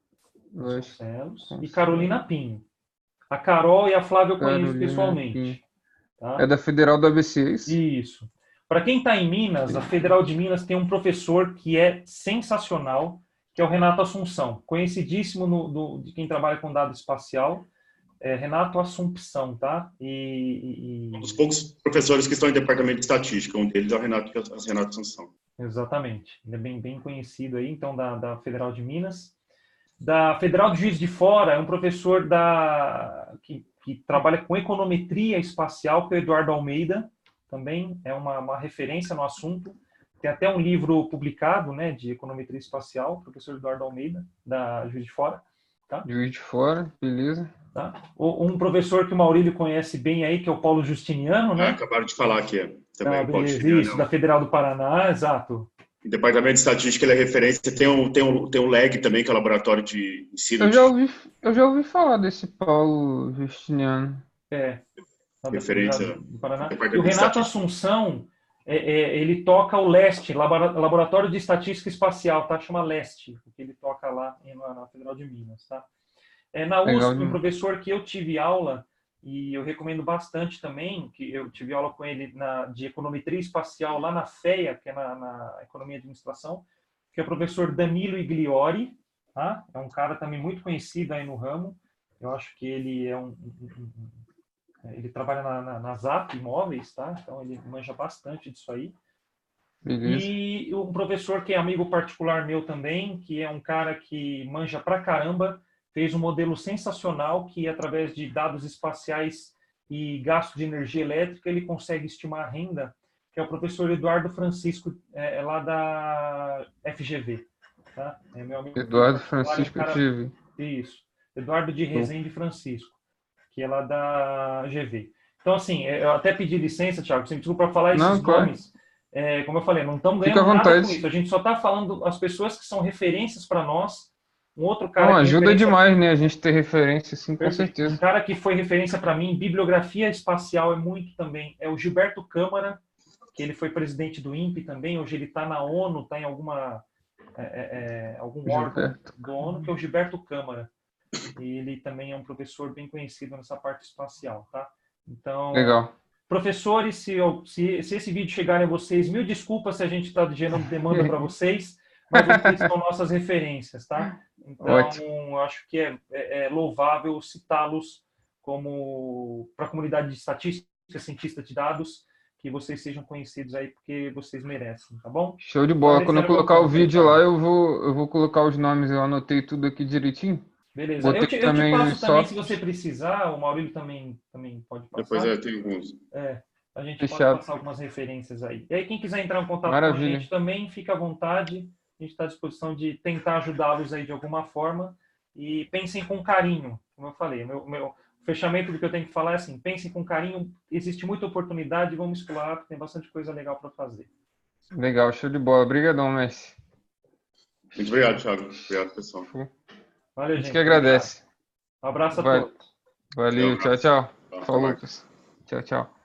Vasconcelos. E Carolina Pinho. A Carol e a Flávia eu conheço pessoalmente. Tá? É da Federal do ABC, isso? Isso. Para quem está em Minas, a Federal de Minas tem um professor que é sensacional, que é o Renato Assunção, conhecidíssimo de quem trabalha com dado espacial. Renato Assumpção, tá? Um dos poucos professores que estão em departamento de estatística, um deles é o Renato Assumpção. Exatamente. Ele é bem conhecido aí, então, da Federal de Minas. Da Federal de Juiz de Fora, é um professor que trabalha com econometria espacial, que é o Eduardo Almeida, também é uma referência no assunto. Tem até um livro publicado, né, de econometria espacial, professor Eduardo Almeida, da Juiz de Fora. Tá? Juiz de Fora, beleza. Tá? Um professor que o Maurílio conhece bem aí, que é o Paulo Justiniano, né? Acabaram de falar aqui, também o Paulo Justiniano. Isso, da Federal do Paraná, exato. Em departamento de estatística, ele é referência. Tem um LEG também, que é o laboratório de ensino. Eu já ouvi falar desse Paulo Justiniano. Referência do Paraná. E o Renato Assunção, ele toca o LEST, Laboratório de Estatística Espacial, tá? Chama LEST, porque ele toca lá na Federal de Minas, tá? Na USP, um professor que eu tive aula, e eu recomendo bastante também, que eu tive aula com ele de econometria espacial lá na FEA, que é na Economia e Administração, que é o professor Danilo Igliori, tá? É um cara também muito conhecido aí no ramo. Eu acho que ele é ele trabalha na ZAP Imóveis, tá? Então ele manja bastante disso aí. Beleza. E um professor que é amigo particular meu também, que é um cara que manja pra caramba, fez um modelo sensacional que, através de dados espaciais e gasto de energia elétrica, ele consegue estimar a renda, que é o professor Eduardo Francisco, lá da FGV. Tá? É meu amigo Eduardo Francisco, FGV. Isso. Eduardo de Rezende Francisco, que é lá da GV. Então, assim, eu até pedi licença, Thiago, sempre desculpa para falar esses nomes. Como eu falei, não estamos ganhando nada com isso. A gente só está falando as pessoas que são referências para nós. Um outro cara não, ajuda demais, né? A gente ter referência, sim, com certeza. Um cara que foi referência para mim em bibliografia espacial é muito também. É o Gilberto Câmara, que ele foi presidente do INPE também. Hoje ele está na ONU, está em algum órgão da ONU, que é o Gilberto Câmara. Ele também é um professor bem conhecido nessa parte espacial, tá? Então, legal. Professores, se esse vídeo chegar a vocês, mil desculpas se a gente está gerando demanda para vocês, mas vocês são nossas referências, tá? Então, eu acho que é louvável citá-los como para a comunidade de estatística, cientista de dados, que vocês sejam conhecidos aí porque vocês merecem, tá bom? Show de bola. Quando eu colocar o vídeo lá, eu vou colocar os nomes, eu anotei tudo aqui direitinho. Beleza. Eu te passo também, se você precisar, o Maurílio também pode passar. Depois eu tenho alguns. A gente pode passar algumas referências aí. E aí, quem quiser entrar em contato com a gente também, fica à vontade. A gente está à disposição de tentar ajudá-los aí de alguma forma. E pensem com carinho, como eu falei. Meu fechamento do que eu tenho que falar é assim, pensem com carinho, existe muita oportunidade, vamos explorar, porque tem bastante coisa legal para fazer. Legal, show de bola. Obrigadão, Messi. Muito obrigado, Thiago. Obrigado, pessoal. Valeu, gente. A gente que agradece. Um abraço a todos. Valeu, tchau, tchau. Falou, pessoal. Tchau, tchau.